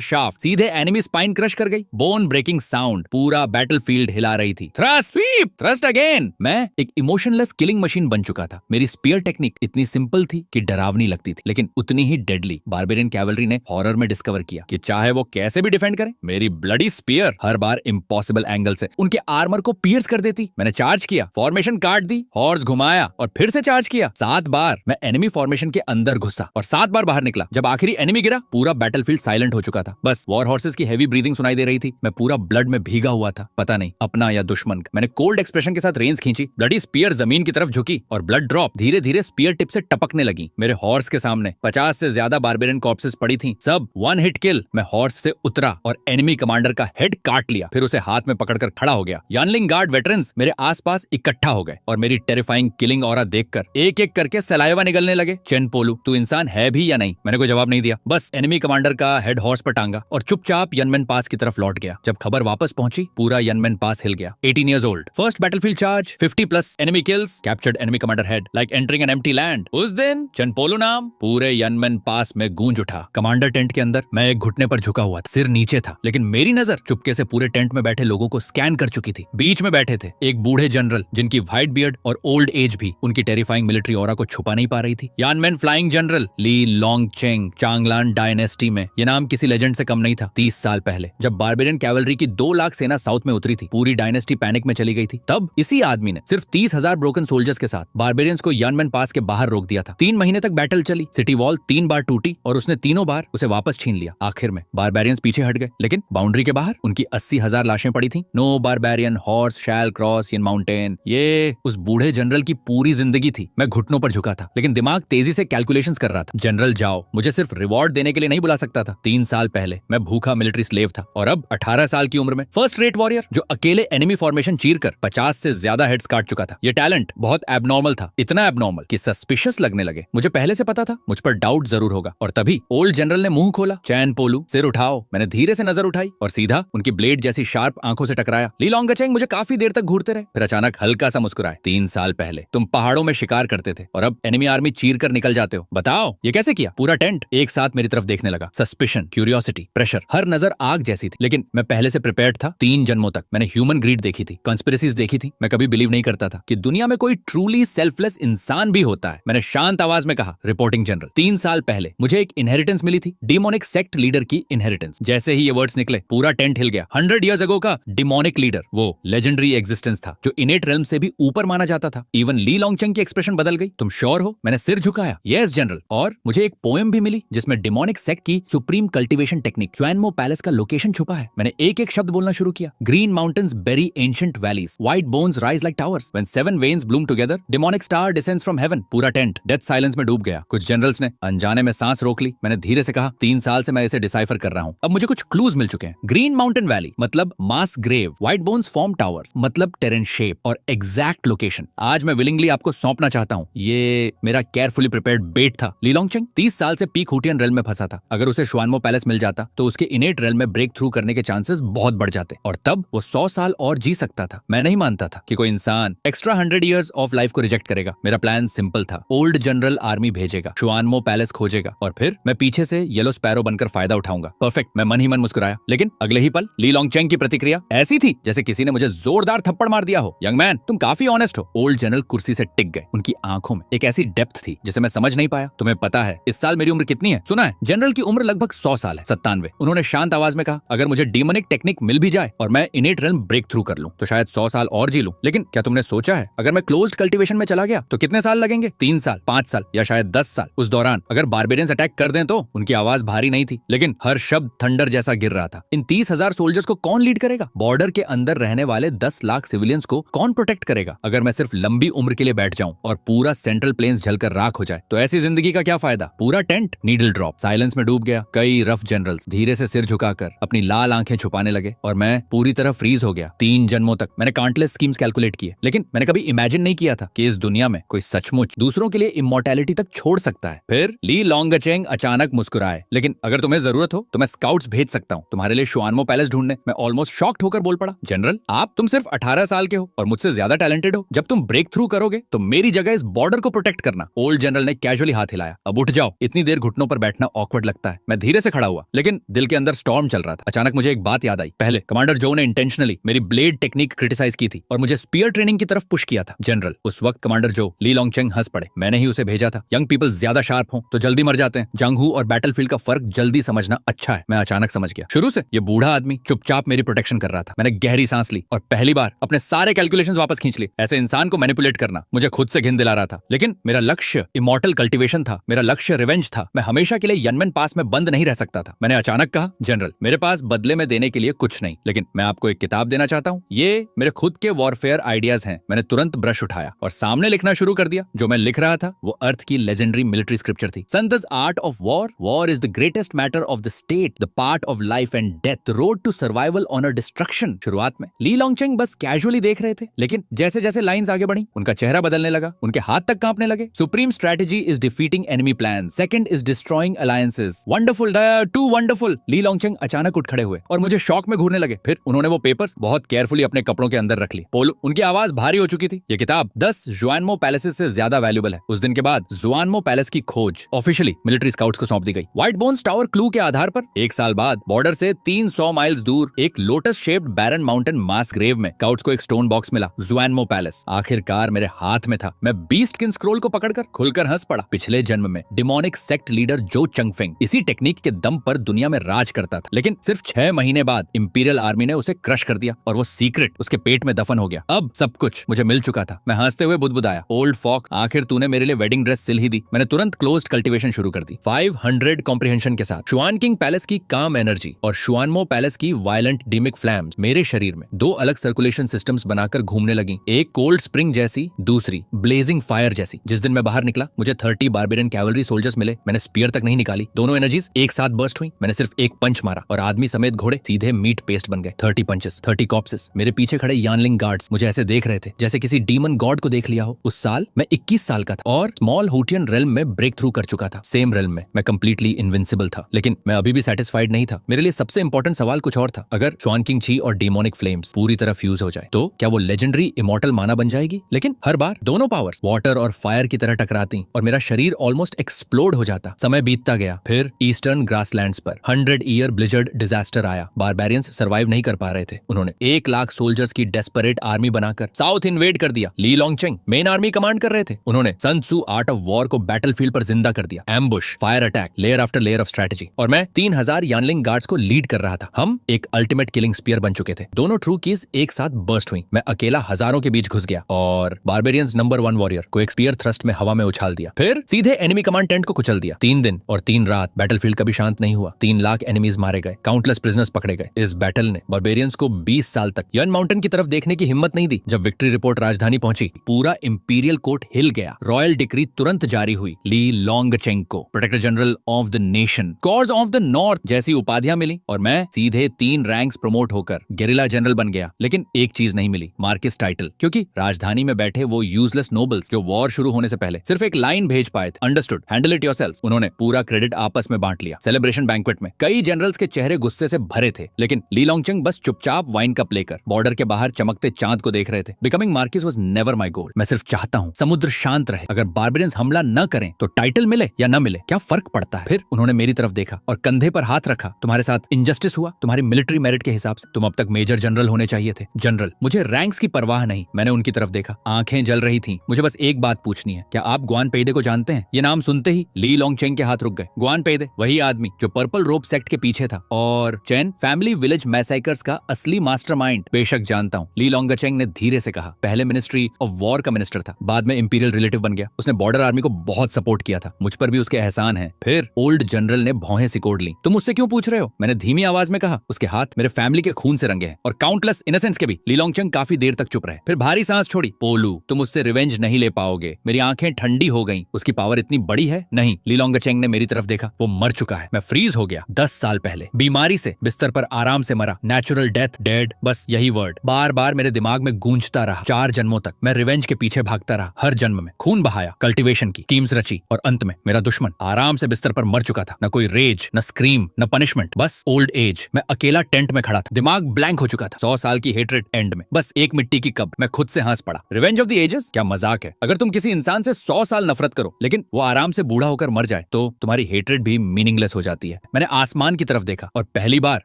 shaft सीधे एनिमी स्पाइन क्रश कर गई। बोन ब्रेकिंग साउंड पूरा बैटलफील्ड हिला रही थी। Thrust, sweep, thrust again. मैं एक इमोशनलेस किलिंग मशीन बन चुका था। मेरी स्पीयर टेक्निक इतनी सिंपल थी कि डरावनी लगती थी, लेकिन उतनी ही डेडली। बारबेरियन कैवलरी ने हॉरर में डिस्कवर किया कि चाहे वो कैसे भी डिफेंड करें, मेरी ब्लडी स्पीयर हर बार इम्पॉसिबल एंगल से उनके आर्मर को पियर्स कर देती। मैंने चार्ज किया, फॉर्मेशन काट दी, हॉर्स घुमाया और फिर से चार्ज किया। 7 बार मैं एनिमी फॉर्मेशन के अंदर घुसा और 7 बार बाहर निकला। जब आखिरी एनिमी गिरा पूरा बैटलफील्ड साइलेंट हो चुका था। बस वॉर हॉर्सेस की हेवी ब्रीदिंग सुनाई दे रही थी। मैं पूरा ब्लड में भीगा हुआ था, पता नहीं अपना या दुश्मन का। मैंने कोल्ड एक्सप्रेशन के साथ रेंज खींची, ब्लडी स्पीयर जमीन की तरफ झुकी और ब्लड ड्रॉप धीरे धीरे स्पीयर टिप से टपकने लगी। मेरे हॉर्स के सामने 50 से ज्यादा बारबेरियन कॉर्प्सेस पड़ी थी, सब वन हिट किल। मैं हॉर्स से उतरा और एनिमी कमांडर का हेड काट लिया, फिर उसे हाथ में पकड़कर खड़ा हो गया। यानलिंग गार्ड वेटरन्स मेरे आसपास इकट्ठा हो गए और मेरी टेरिफाइंग किलिंग ऑरा देखकर एक एक करके सलाइवा निकलने लगे। चेन पोलू, तू इंसान है भी या नहीं? मैंने कोई जवाब नहीं दिया, बस एनिमी कमांडर का हेड हॉर्स पर टांगा और चुपचाप यनमेन पास की तरफ लौट गया। जब खबर वापस पहुंची पूरा यनमेन पास हिल गया। 18 years old, first battlefield charge, 50+ enemy kills, captured enemy commander head like entering an empty land. उस दिन चनपोलू नाम पूरे यनमेन पास में गूंज उठा। कमांडर टेंट के अंदर मैं एक घुटने पर झुका हुआ था, सिर नीचे था, लेकिन मेरी नजर चुपके से पूरे टेंट में बैठे लोगों को स्कैन कर चुकी थी। बीच में बैठे थे एक बूढ़े जनरल जिनकी व्हाइट बियर्ड और ओल्ड एज भी उनकी टेरिफाइंग मिलिट्री ऑरा को छुपा नहीं पा रही थी। यानमेन फ्लाइंग जनरल ली लोंगचेंग, चांगलान डायनेस्टी में ये नाम किसी लेजेंड से कम नहीं था। 30 साल पहले जब बारबेरियन कैवलरी की 2 लाख सेना साउथ में उतरी थी, पूरी डायनेस्टी पैनिक में चली गई थी, तब इसी आदमी ने सिर्फ 30,000 ब्रोकन सोल्जर्स के साथ बारबेरियंस को यानमेन पास के बाहर रोक दिया था। 3 महीने तक बैटल चली, सिटी वॉल 3 बार टूटी और उसने तीनों बार उसे वापस छीन लिया। आखिर में बारबेरियंस पीछे हट गए, लेकिन बाउंड्री के बाहर उनकी 80,000 लाशें पड़ी थी। No barbarian horse shall cross in mountain, ये उस बूढ़े जनरल की पूरी जिंदगी थी। मैं घुटनों पर झुका था, लेकिन दिमाग तेजी से कैलकुलेशंस कर रहा था। जनरल जाओ मुझे सिर्फ रिवॉर्ड देने के लिए नहीं बुला सकता था। 3 साल पहले मैं भूखा मिलिट्री स्लेव था और अब 18 साल की उम्र में फर्स्ट रेट वॉरियर जो अकेले एनिमी फॉर्मेशन चीरकर 50 से ज्यादा हेड्स काट चुका था। ये टैलेंट बहुत एबनॉर्मल था, इतना एबनॉर्मल कि सस्पिशियस लगने लगे। मुझे पहले से पता था मुझ पर डाउट जरूर होगा, और तभी ओल्ड जनरल ने मुंह खोला। चैन पोलू, सिर उठाओ। मैंने धीरे से नजर उठाई और सीधा उनकी ब्लेड जैसी शार्प आंखों से टकराया। ली लोंगचेंग मुझे काफी देर तक घूरते रहे, फिर अचानक हल्का सा मुस्कुराए। 3 साल पहले तुम पहाड़ों में शिकार करते थे और अब एनिमी आर्मी चीर कर निकल जाते हो। बताओ ये कैसे किया? पूरा टेंट एक साथ मेरी तरफ देखने लगा। सस्पिशन, क्यूरियोसिटी, प्रेशर, हर नजर आग जैसी थी। लेकिन मैं पहले से प्रिपेयर्ड था। 3 जन्मों तक मैंने ह्यूमन ग्रीड देखी थी, कंस्पिरेसीज देखी थी। मैं कभी बिलीव नहीं करता था कि दुनिया में कोई ट्रूली सेल्फलेस इंसान भी होता है। मैंने शांत आवाज में कहा, रिपोर्टिंग जनरल, 3 साल पहले मुझे एक इनहेरिटेंस मिली थी, डिमोनिक सेक्ट लीडर की इनहेरिटेंस। जैसे ही ये वर्ड्स निकले पूरा टेंट हिल गया। 100 years ago का डिमोनिक लीडर, वो लेजेंडरी एग्जिस्टेंस था जो इनेट रेल्म से भी ऊपर माना जाता था। इवन ली लोंगचेंग की एक्सप्रेशन बदल गई। तुम श्योर हो? मैंने सिर झुकाया। Yes general. और मुझे एक पोएम भी मिली जिसमें डिमोनिक सेक्ट की सुप्रीम कल्टीवेशन टेक्निक स्वानमो पैलेस का लोकेशन छुपा है। मैंने एक एक शब्द बोलना शुरू किया। Green mountains bury ancient valleys, white bones rise like towers, when 7 veins bloom together, demonic star descends from heaven. पूरा टेंट डेथ साइलेंस में डूब गया। कुछ जनरल्स ने अनजाने में सांस रोक ली। मैंने धीरे से कहा, 3 साल से मैं इसे डिसाइफर कर रहा हूं, अब मुझे कुछ क्लूज मिल चुके हैं। ग्रीन माउंटेन वैली मतलब mass grave, white bones form towers मतलब टेरेन शेप, और एग्जैक्ट लोकेशन आज मैं विलिंगली आपको सौंपना चाहता हूं। ये मेरा केयरफुली प्रिपेयर्ड बेट था। ली लोंगचेंग 30 साल से पीक हुटियन रेल्म में फंसा था। अगर उसे श्वानमो पैलेस मिल जाता तो उसके इनेट रेल्म में ब्रेक थ्रू करने के चांसेस बहुत बढ़ जाते, और तब वो 100 साल और जी सकता था। मैं नहीं मानता था कि कोई इंसान एक्स्ट्रा 100 years ऑफ लाइफ को रिजेक्ट करेगा। मेरा प्लान सिंपल था। ओल्ड जनरल आर्मी भेजेगा, श्वानमो पैलेस खोजेगा, और फिर मैं पीछे से येलो स्पैरो बनकर फायदा उठाऊंगा। परफेक्ट। मैं मन ही मन मुस्कुराया, लेकिन अगले ही पल ली लोंगचेंग की प्रतिक्रिया ऐसी थी जैसे किसी ने मुझे जोरदार थप्पड़ मार दिया हो। यंग मैन, तुम काफी ऑनेस्ट हो। ओल्ड जनरल कुर्सी से टिक गए। उनकी आंखों में एक ऐसी डेप्थ थी जिसे मैं समझ नहीं पाया। तुम्हें पता है इस साल मेरी उम्र कितनी है? सुना है जनरल की उम्र लगभग 100 साल है, 97। उन्होंने शांत आवाज में कहा, अगर मुझे डीमोनिक टेक्निक मिल भी जाए और मैं इनेट रेल्म ब्रेक थ्रू कर लूं तो शायद 100 साल और जी लूं। लेकिन क्या तुमने सोचा है अगर मैं क्लोज्ड कल्टीवेशन में चला गया तो कितने साल लगेंगे? 3 साल, 5 साल या शायद 10 साल। उस दौरान अगर बारबेरियंस अटैक कर दें तो? उनकी आवाज भारी नहीं थी, लेकिन हर शब्द थंडर जैसा गिर रहा था। इन 30,000 सोल्जर्स को कौन लीड करेगा? बॉर्डर के अंदर रहने वाले 10 लाख सिविलियंस को कौन प्रोटेक्ट करेगा? अगर मैं सिर्फ लंबी उम्र के लिए बैठ जाऊं और पूरा सेंट्रल प्लेन्स जलकर राख हो जाए तो ऐसी जिंदगी का क्या फायदा? पूरा टेंट नीडल ड्रॉप साइलेंस में डूब गया। कई रफ जनरल्स धीरे से सिर झुकाकर अपनी लाल आंखें छुपाने लगे और मैं पूरी तरह फ्रीज हो गया। 3 जन्मों तक मैंने काउंटलेस स्कीम्स कैलकुलेट किए, लेकिन मैंने कभी इमेजिन नहीं किया था कि इस दुनिया में कोई सचमुच दूसरों के लिए इमॉर्टैलिटी तक छोड़ सकता है। फिर ली लोंगचेंग अचानक मुस्कुराए, लेकिन अगर तुम्हें जरूरत हो तो मैं स्काउट्स भेज सकता हूँ तुम्हारे लिए श्वानमो पैलेस ढूंढने। मैं ऑलमोस्ट शॉक्ड होकर बोल पड़ा, जनरल तुम सिर्फ 18 साल के हो और मुझसे ज्यादा टैलेंटेड हो। जब तुम ब्रेक थ्रू करोगे तो मेरी जगह इस बॉर्डर को प्रोटेक्ट करना। ओल्ड जनरल ने कैजुअली हाथ हिलाया। अब उठ जाओ, इतनी देर घुटनों पर बैठना ऑकवर्ड लगता है। मैं धीरे से खड़ा हुआ, लेकिन दिल के अंदर स्टॉर्म चल रहा था। अचानक मुझे एक बात याद आई। पहले कमांडर जो ने इंटेंशनली मेरी ब्लेड टेक्निक क्रिटिसाइज की थी और मुझे स्पीयर ट्रेनिंग की तरफ पुश किया था। जनरल, उस वक्त कमांडर जो ली लोंगचेंग हंस पड़े। मैंने ही उसे भेजा था। यंग पीपल ज्यादा शार्प हो तो जल्दी मर जाते हैं। जंगहू और बैटलफील्ड का फर्क जल्दी समझना अच्छा है। मैं अचानक समझ गया। शुरू से ये बूढ़ा आदमी चुपचाप मेरी प्रोटेक्शन कर रहा था। मैंने गहरी सांस ली और पहली बार अपने सारे कैलकुलेशंस वापस खींच लिए। ऐसे इंसान को मैनिपुलेट करना मुझे खुद से घिन दिला रहा था, लेकिन मेरा लक्ष्य इमॉर्टल कल्टीवेशन था। मेरा लक्ष्य रिवेंज था। मैं हमेशा के लिए यनमेन पास में बंद नहीं रह सकता था। मैंने अचानक कहा, जनरल मेरे पास बदले में देने के लिए कुछ नहीं, लेकिन मैं आपको एक किताब देना चाहता हूँ। ये मेरे खुद के वॉरफेयर आइडियाज हैं। मैंने तुरंत ब्रश उठाया और सामने लिखना शुरू कर दिया। जो मैं लिख रहा था वो अर्थ की लेजेंडरी मिलिट्री स्क्रिप्चर थी। Sun Tzu's art of war, war is the greatest matter of the state, the part of life and death, the road to survival on a destruction. शुरुआत में ली लॉन्गचेंग बस कैजुअली देख रहे थे, लेकिन जैसे जैसे लाइंस आगे बढ़ी उनका चेहरा बदलने लगा, उनके हाथ तक कांपने लगे। Supreme strategy is defeating enemy plan, second is destroying alliances, wonderful, too wonderful. Li Longcheng अचानक उठ खड़े हुए और मुझे शौक में घूरने लगे। फिर उन्होंने वो पेपर्स बहुत केयरफुली अपने कपड़ों के अंदर रख ली। पोलो, उनकी आवाज भारी हो चुकी थी। ये किताब 10 जुआनमो पैलेसेस से ज्यादा वैल्यूबल है। उस दिन के बाद जुआनमो पैलेस की खोज ऑफिशियली मिलिट्री स्काउट्स को सौंप दी गई। व्हाइट बोन्स टावर क्लू के आधार पर 1 साल बाद बॉर्डर से 300 माइल्स दूर एक लोटस शेप्ड बैरन माउंटेन मास ग्रेव में स्काउट्स को एक स्टोन बॉक्स मिला, जुआनमो पैलेस। आखिरकार मेरे हाथ में था। मैं बीस्ट किन स्क्रोल को पकड़कर खुलकर हंस पड़ा। पिछले जन्म में डिमोनिक सेक्ट लीडर जो चंगफेंग इसी टेक्निक के दम पर दुनिया में राज करता था, लेकिन सिर्फ 6 महीने बाद इंपीरियल आर्मी ने उसे क्रश कर दिया और वो सीक्रेट उसके पेट में दफन हो गया। अब सब कुछ मुझे मिल चुका था। मैं हंसते हुए बुदबुदाया, ओल्ड फॉक, आखिर तूने मेरे लिए वेडिंग ड्रेस सिल ही दी। मैंने तुरंत क्लोज्ड कल्टीवेशन शुरू कर दी, 500 कॉम्प्रिहेंशन के साथ। शुआन किंग पैलेस की काम एनर्जी और शुआनमो पैलेस की वायलेंट डीमिक फ्लैम्स मेरे शरीर में 2 अलग सर्कुलेशन सिस्टम्स बनाकर घूमने लगी। एक कोल्ड स्प्रिंग जैसी, दूसरी ब्लेजिंग फायर जैसी। जिस दिन मैं बाहर निकला मुझे 30 बारबेरियन कैवलरी सोल्जर्स मिले। मैंने स्पीयर तक नहीं निकाली, दोनों एनर्जीज एक साथ बर्स्ट हुई। मैंने सिर्फ एक पंच मारा और आदमी समेत घोड़े सीधे मीट पेस्ट बन गए। 30 पंचेस, 30 कॉप्सेस। मेरे पीछे खड़े यानलिंग गार्ड्स मुझे ऐसे देख रहे थे जैसे किसी डीमन गॉड को देख लिया हो। उस साल मैं 21 साल का था और स्मॉल हुटियन रेल्म में ब्रेक थ्रू कर चुका था। सेम रेल्म में मैं कंप्लीटली इनविंसिबल था, लेकिन मैं अभी भी सेटिस्फाइड नहीं था। मेरे लिए सबसे इंपॉर्टेंट सवाल कुछ और था। अगर शुआन किंग ची और डेमोनिक फ्लेम्स पूरी तरह फ्यूज हो जाए तो क्या वो लेजेंडरी इमॉर्टल माना बन जाएगी? लेकिन हर बार दोनों पावर्स वाटर और फायर की तरह टकराती और मेरा शरीर ऑलमोस्ट एक्सप्लोड हो जाता। समय बीतता गया। फिर ईस्टर्न ग्रासलैंड्स पर 100 ईयर ब्लिजर्ड डिजास्टर आया। बारबेरियंस सर्वाइव नहीं कर पा रहे थे। उन्होंने 1 लाख सोल्जर्स की डेस्परेट आर्मी बनाकर साउथ इन्वेड कर दिया। ली लॉन्गचेंग मेन आर्मी कमांड कर रहे थे। उन्होंने सन त्सू आर्ट ऑफ वॉर को बैटलफील्ड पर जिंदा कर दिया। Ambush, fire attack, layer after layer of strategy, और मैं 3000 यानलिंग गार्ड्स को लीड कर रहा था। हम एक अल्टीमेट किलिंग स्पीयर बन चुके थे। दोनों ट्रू कीज एक साथ बर्स्ट हुई। मैं अकेला हजारों के बीच घुस गया और बारबेरियंस नंबर 1 वॉरियर को एक स्पीयर थ्रस्ट में हवा में उछाल दिया। फिर सीधे एनिमी कमांड टेंट को कुचल दिया। 3 दिन और 3 रात बैटलफील्ड कभी शांत नहीं हुआ। 3 लाख एनिमीज मारे गए, काउंटलेस प्रिजनर्स पकड़े गए। इस बैटल ने बारबेरियंस को 20 साल तक यन माउंटेन की तरफ देखने की हिम्मत नहीं दी। जब विक्ट्री रिपोर्ट राजधानी पहुंची, पूरा इंपीरियल कोर्ट हिल गया। रॉयल डिक्री तुरंत जारी हुई। ली लॉन्गचेंग को protector general of the nation, corps of the north जैसी उपाधियां मिली और मैं सीधे 3 रैंक्स प्रमोट होकर गेरिला जनरल बन गया। लेकिन एक चीज नहीं मिली, मार्किस टाइटल, क्योंकि राजधानी में बैठे वो यूजलेस नोबल्स जो वॉर शुरू होने से पहले सिर्फ एक लाइन भेज पाए थे, अंडरस्टूड, हैंडल इट योरसेल्फ, उन्होंने पूरा क्रेडिट आपस में बांट लिया। सेलिब्रेशन बैंक्वेट में कई जनरल्स के चेहरे गुस्से से भरे थे, लेकिन ली लॉन्गचेंग बस चुपचाप वाइन कप लेकर बॉर्डर के बाहर चमकते चांद को देख रहे थे। Becoming Marxist was never my goal. मैं सिर्फ चाहता हूँ समुद्र शांत रहे। अगर बारबेरियंस हमला न करें तो टाइटल मिले या न मिले, क्या फर्क पड़ता है? फिर उन्होंने मेरी तरफ देखा और कंधे पर हाथ रखा। तुम्हारे साथ इनजस्टिस हुआ तुम्हारी मिलिट्री मेरिट के हिसाब से। तुम अब तक मेजर जनरल होने चाहिए थे। जनरल, मुझे रैंक्स की परवाह नहीं। मैंने उनकी तरफ देखा, आंखें जल रही थीं। मुझे बस एक बात पूछनी है, क्या आप ग्वान पेइडे को जानते हैं? ये नाम सुनते ही ली लॉन्गचेंग के हाथ रुक गए। ग्वान पेइडे, वही आदमी जो पर्पल रोप सेक्ट के पीछे था और चैन फैमिली विलेज मैसेकर्स का असली मास्टरमाइंड। बेशक जानता हूँ, ली लॉन्गचेंग ने धीरे से कहा। पहले मिनिस्ट्री ऑफ वॉर का मिनिस्टर था, बाद में इंपीरियल रिलेटिव बन गया। उसने बॉर्डर आर्मी को बहुत सपोर्ट किया था। मुझ पर भी उसके एहसान है। फिर ओल्ड जनरल ने भौहें सिकोड़ ली। तुम मुझसे क्यों पूछ रहे हो? मैंने धीमी आवाज में कहा। उसके हाथ मेरे फैमिली के खून से रंगे हैं और काउंटलेस इनोसेंट्स के भी। ली लॉन्गचेंग काफी देर तक चुप रहे, फिर भारी सांस छोड़ी। पोलू, तुम मुझसे रिवेंज नहीं ले पाओगे। मेरी आंखें ठंडी हो गईं। उसकी पावर इतनी बड़ी है? नहीं। ली लॉन्गचेंग ने मेरी तरफ देखा। वो मर चुका है। मैं फ्रीज हो गया। 10 साल पहले बीमारी से बिस्तर पर आराम से मरा। नेचुरल डेथ, डेड, बस यही वर्ड बार बार मेरे दिमाग में गूंजता रहा। 4 जन्मों तक मैं रिवेंज के पीछे भागता रहा। हर जन्म में खून बहाया, कल्टीवेशन की, स्कीम्स रची और अंत में मेरा दुश्मन आराम से बिस्तर पर मर चुका था। न कोई रेज, न स्क्रीम, न पनिशमेंट, बस ओल्ड एज। मैं अकेला टेंट में खड़ा था। दिमाग ब्लैंक हो चुका था। 100 साल की हेट्रेड एंड में बस एक मिट्टी की कप। मैं खुद से हंस पड़ा। Revenge of the ages? क्या मजाक है। अगर तुम किसी इंसान से 100 साल नफरत करो लेकिन वो आराम से बूढ़ा होकर मर जाए तो तुम्हारी हेट्रेड भी मीनिंगलेस हो जाती है। मैंने आसमान की तरफ देखा और पहली बार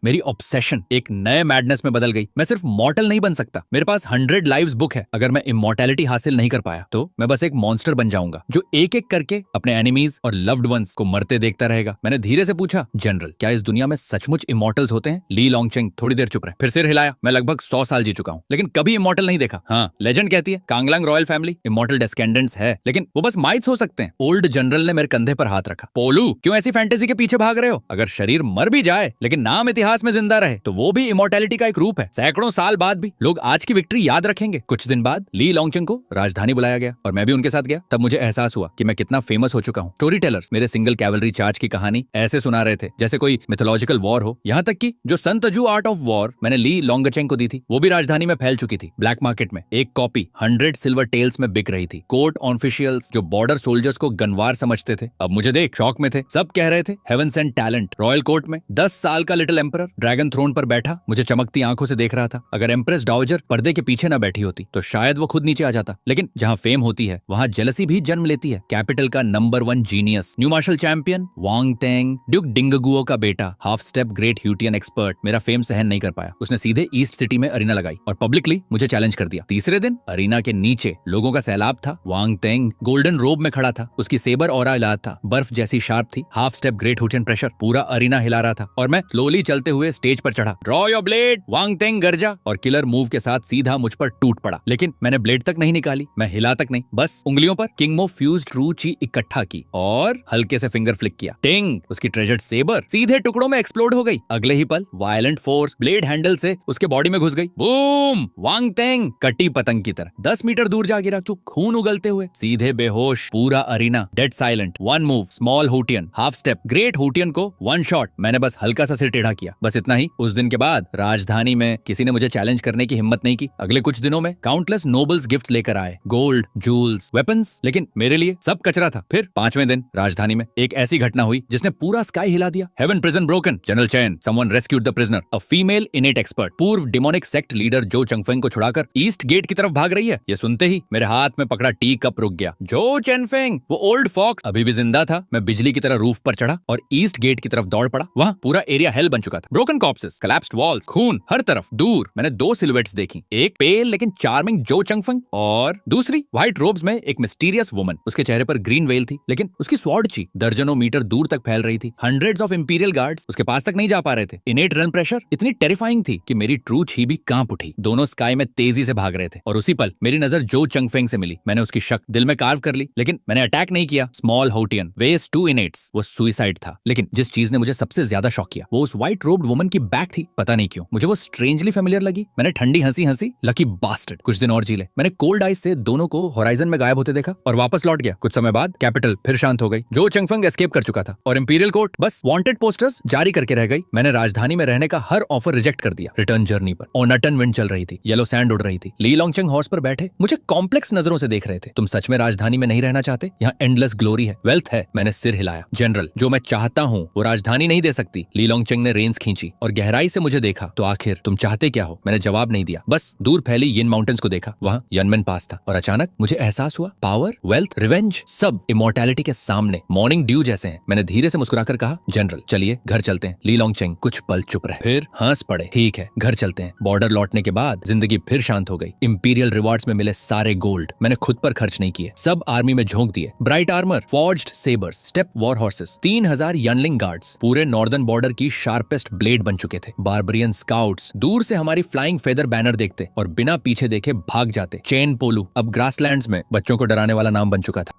मेरी ऑब्सेशन एक नए मैडनेस में बदल गई। मैं सिर्फ मॉर्टल नहीं बन सकता। मेरे पास 100 लाइव्स बुक है। अगर मैं इमॉर्टैलिटी हासिल नहीं कर पाया तो मैं बस एक मॉन्स्टर बन जाऊंगा जो एक एक करके अपने एनिमीज और लव्ड वंस को मरते देखता रहेगा। मैंने धीरे से पूछा, जनरल, क्या इस दुनिया में सचमुच इमॉर्टल्स होते हैं? ली लॉन्गचेंग थोड़ी देर चुप रहे, फिर सिर हिलाया। मैं लगभग 100 साल जी चुका हूँ लेकिन कभी इमॉर्टल नहीं देखा। हाँ, लेजेंड कहती है कांगलांग रॉयल फैमिली इमॉर्टल डिस्केंडेंट्स है, लेकिन वो बस माइथ्स हो सकते हैं। ओल्ड जनरल ने मेरे कंधे पर हाथ रखा। पोलू, क्यों ऐसी फैंटेसी के पीछे भाग रहे हो? अगर शरीर मर भी जाए लेकिन नाम इतिहास में जिंदा रहे तो वो भी इमोर्टैलिटी का एक रूप है। सैकड़ों साल बाद भी लोग आज की विक्ट्री याद रखेंगे। कुछ दिन बाद ली लॉन्गचेन को राजधानी बुलाया गया और मैं भी उनके साथ गया। तब मुझे एहसास हुआ कि मैं कितना फेमस हो चुका हूँ। स्टोरी टेलर्स मेरे सिंगल कैवलरी चार्ज की कहानी ऐसे सुना रहे थे जैसे कोई मिथोलॉजिकल वॉर हो। यहाँ तक कि जो संतजू आर्ट ऑफ वॉर मैंने ली लॉन्गचेन को दी थी वो भी राजधानी में फैल चुकी थी। ब्लैक मार्केट में एक कॉपी 100 सिल्वर टेल्स में बिक रही थी। कोर्ट ऑफिशियल्स जो बॉर्डर सोल्जर्स को गनवार समझते थे अब मुझे देख शौक में थे। सब कह रहे थे heaven sent talent. Royal court में 10 साल का लिटिल एम्परर ड्रैगन थ्रोन पर बैठा मुझे चमकती आंखों से देख रहा था। अगर एम्प्रेस डाउजर पर्दे के पीछे न बैठी होती तो शायद वो खुद नीचे आ जाता। लेकिन जहाँ फेम होती है वहाँ जेलसी भी जन्म लेती है। कैपिटल का number 1 genius, new martial champion Wang Teng, duke Dingguo का बेटा, half step great Hutian expert मेरा फेम सहन नहीं कर पाया। उसने सीधे ईस्ट सिटी में अरीना लगाई और पब्लिकली मुझे चैलेंज कर दिया। तीसरे दिन अरीना के नीचे लोगों का सैलाब था। वांग टेंग गोल्डन रोब में खड़ा था। उसकी सेबर ऑरा इलाज था, बर्फ जैसी शार्प थी। हाफ स्टेप ग्रेट ह्यूटियन प्रेशर पूरा अरीना हिला रहा था और मैं स्लोली चलते हुए स्टेज पर चढ़ा। Draw your blade, Wang Teng गर्जा और किलर मूव के साथ सीधा मुझ पर टूट पड़ा। लेकिन मैंने ब्लेड तक नहीं निकाली, मैं हिला तक नहीं, बस उंगलियों पर किंगमो फ्यूज्ड रू ची इकट्ठा की और हल्के से फिंगर फ्लिक किया। टिंग, उसकी ट्रेजर्ड सेबर सीधे टुकड़ों में एक्सप्लोड हो गई। अगले ही पल वायलेंट फोर्स ब्लेड हैंडल से उसके बॉडी में घुस गई। बूम! वांग टेंग कटी पतंग की तरह 10 मीटर दूर जा गिरा, तो खून उगलते हुए सीधे बेहोश। पूरा arena dead silent. One move small Hutian, half step great Hutian को वन शॉट। मैंने बस हल्का सा सिर टेढ़ा किया, बस इतना ही। उस दिन के बाद राजधानी में किसी ने मुझे चैलेंज करने की हिम्मत नहीं की। अगले कुछ दिनों में काउंटलेस नोबल्स गिफ्ट लेकर आए, गोल्ड, जूल्स, वेपन्स, लेकिन मेरे लिए सब कचरा था। फिर 5वें दिन राजधानी में एक ऐसी घटना हुई जिसने पूरा स्काई हिला दिया। Heaven prison broken, general Chen, someone rescued the prisoner, a female innate expert, पूर्व डिमोनिक सेक्ट लीडर जो चंगफेंग को छुड़ाकर ईस्ट गेट की तरफ भाग रही है। ये सुनते ही मेरे हाथ में पकड़ा टी कप रुक गया। जो चेनफेंग, वो ओल्ड फॉक्स अभी भी जिंदा था। मैं बिजली की तरह रूफ पर चढ़ा और ईस्ट गेट की तरफ दौड़ पड़ा। वहाँ पूरा एरिया हेल बन चुका था। ब्रोकन कॉर्प्सेस, कोलैप्स्ड वॉल्स, खून हर तरफ। दूर मैंने 2 सिलुएट्स देखी, एक पेल लेकिन चार्मिंग जो चंगफेंग और दूसरी व्हाइट रोब्स में एक मिस्टीरियस वुमन। उसके चेहरे पर ग्रीन वेल थी लेकिन उसकी स्वॉर्ड ची दर्जनों मीटर दूर तक फैल रही थी। हंड्रेड्स ऑफ इंपीरियल गार्ड्स उसके पास तक नहीं जा पा रहे थे। इनेट रन प्रेशर इतनी टेरिफाइंग थी कि मेरी ट्रू छी भी कांप उठी। दोनों स्काई में तेजी से भाग रहे थे और उसी पल मेरी नजर जो चंगफेंग से मिली। मैंने उसकी शक दिल में कार्व कर ली लेकिन मैंने अटैक नहीं किया। स्मॉल होटियन, वेस 2 इनेट्स, वो सुइसाइड था। लेकिन जिस चीज ने मुझे सबसे ज्यादा शॉक किया वो उस व्हाइट रोब्ड वुमन की बैक थी। पता नहीं क्यों मुझे वो स्ट्रेंजली फेमिलियर लगी। मैंने ठंडी हंसी हंसी, लकी बास्टर्ड, कुछ दिन और जी ले। मैंने कोल्ड आइस से दोनों को होराइजन में गायब होते देखा और वापस लौट गया। कुछ समय बाद कैपिटल फिर शांत हो गई। जो चंगफेंग एस्केप कर चुका था और इंपीरियल कोर्ट बस वांटेड पोस्टर्स जारी करके रह गई। मैंने राजधानी में रहने का हर ऑफर रिजेक्ट कर दिया। रिटर्न जर्नी पर ओनाटन विंड चल रही थी, येलो सैंड उड़ रही थी। ली लॉन्गचेन हॉर्स पर बैठे मुझे कॉम्प्लेक्स नजरों से देख रहे थे। तुम सच में राजधानी में नहीं रहना चाहते? यहाँ एंडलेस ग्लोरी है, वेल्थ है। मैंने सिर हिलाया। जनरल, जो मैं चाहता हूँ वो राजधानी नहीं दे सकती। ली लॉन्गचेन ने रेंस खींची और गहराई से मुझे देखा। तो आखिर तुम चाहते क्या हो? मैंने जवाब नहीं दिया, बस दूर फैली यिन माउंटेन्स को देखा। वहाँ यनमेन पास था और अचानक मुझे एहसास हुआ पावर, वेल्थ, रिवेंज सब इमोर्टैलिटी के सामने मॉर्निंग ड्यू जैसे हैं। मैंने धीरे से मुस्कुराकर कहा, जनरल चलिए घर चलते हैं। ली लॉन्गचेन कुछ पल चुप रहे, फिर हंस पड़े। ठीक है घर चलते हैं। बॉर्डर लौटने के बाद जिंदगी फिर शांत हो गई। इंपीरियल रिवार्ड्स में मिले सारे गोल्ड मैंने खुद पर खर्च नहीं किए, सब आर्मी में झोंक दिए। Bright armour, forged sabres, steppe war horses, 3000 यनलिंग गार्ड्स पूरे नॉर्दर्न बॉर्डर की शार्पेस्ट ब्लेड बन चुके थे। बार्बरियन स्काउट्स दूर से हमारी फ्लाइंग फेदर बैनर देखते और बिना पीछे देखे भाग जाते। चेन पोलू अब ग्रासलैंड्स में बच्चों को डराने वाला नाम बन चुका था।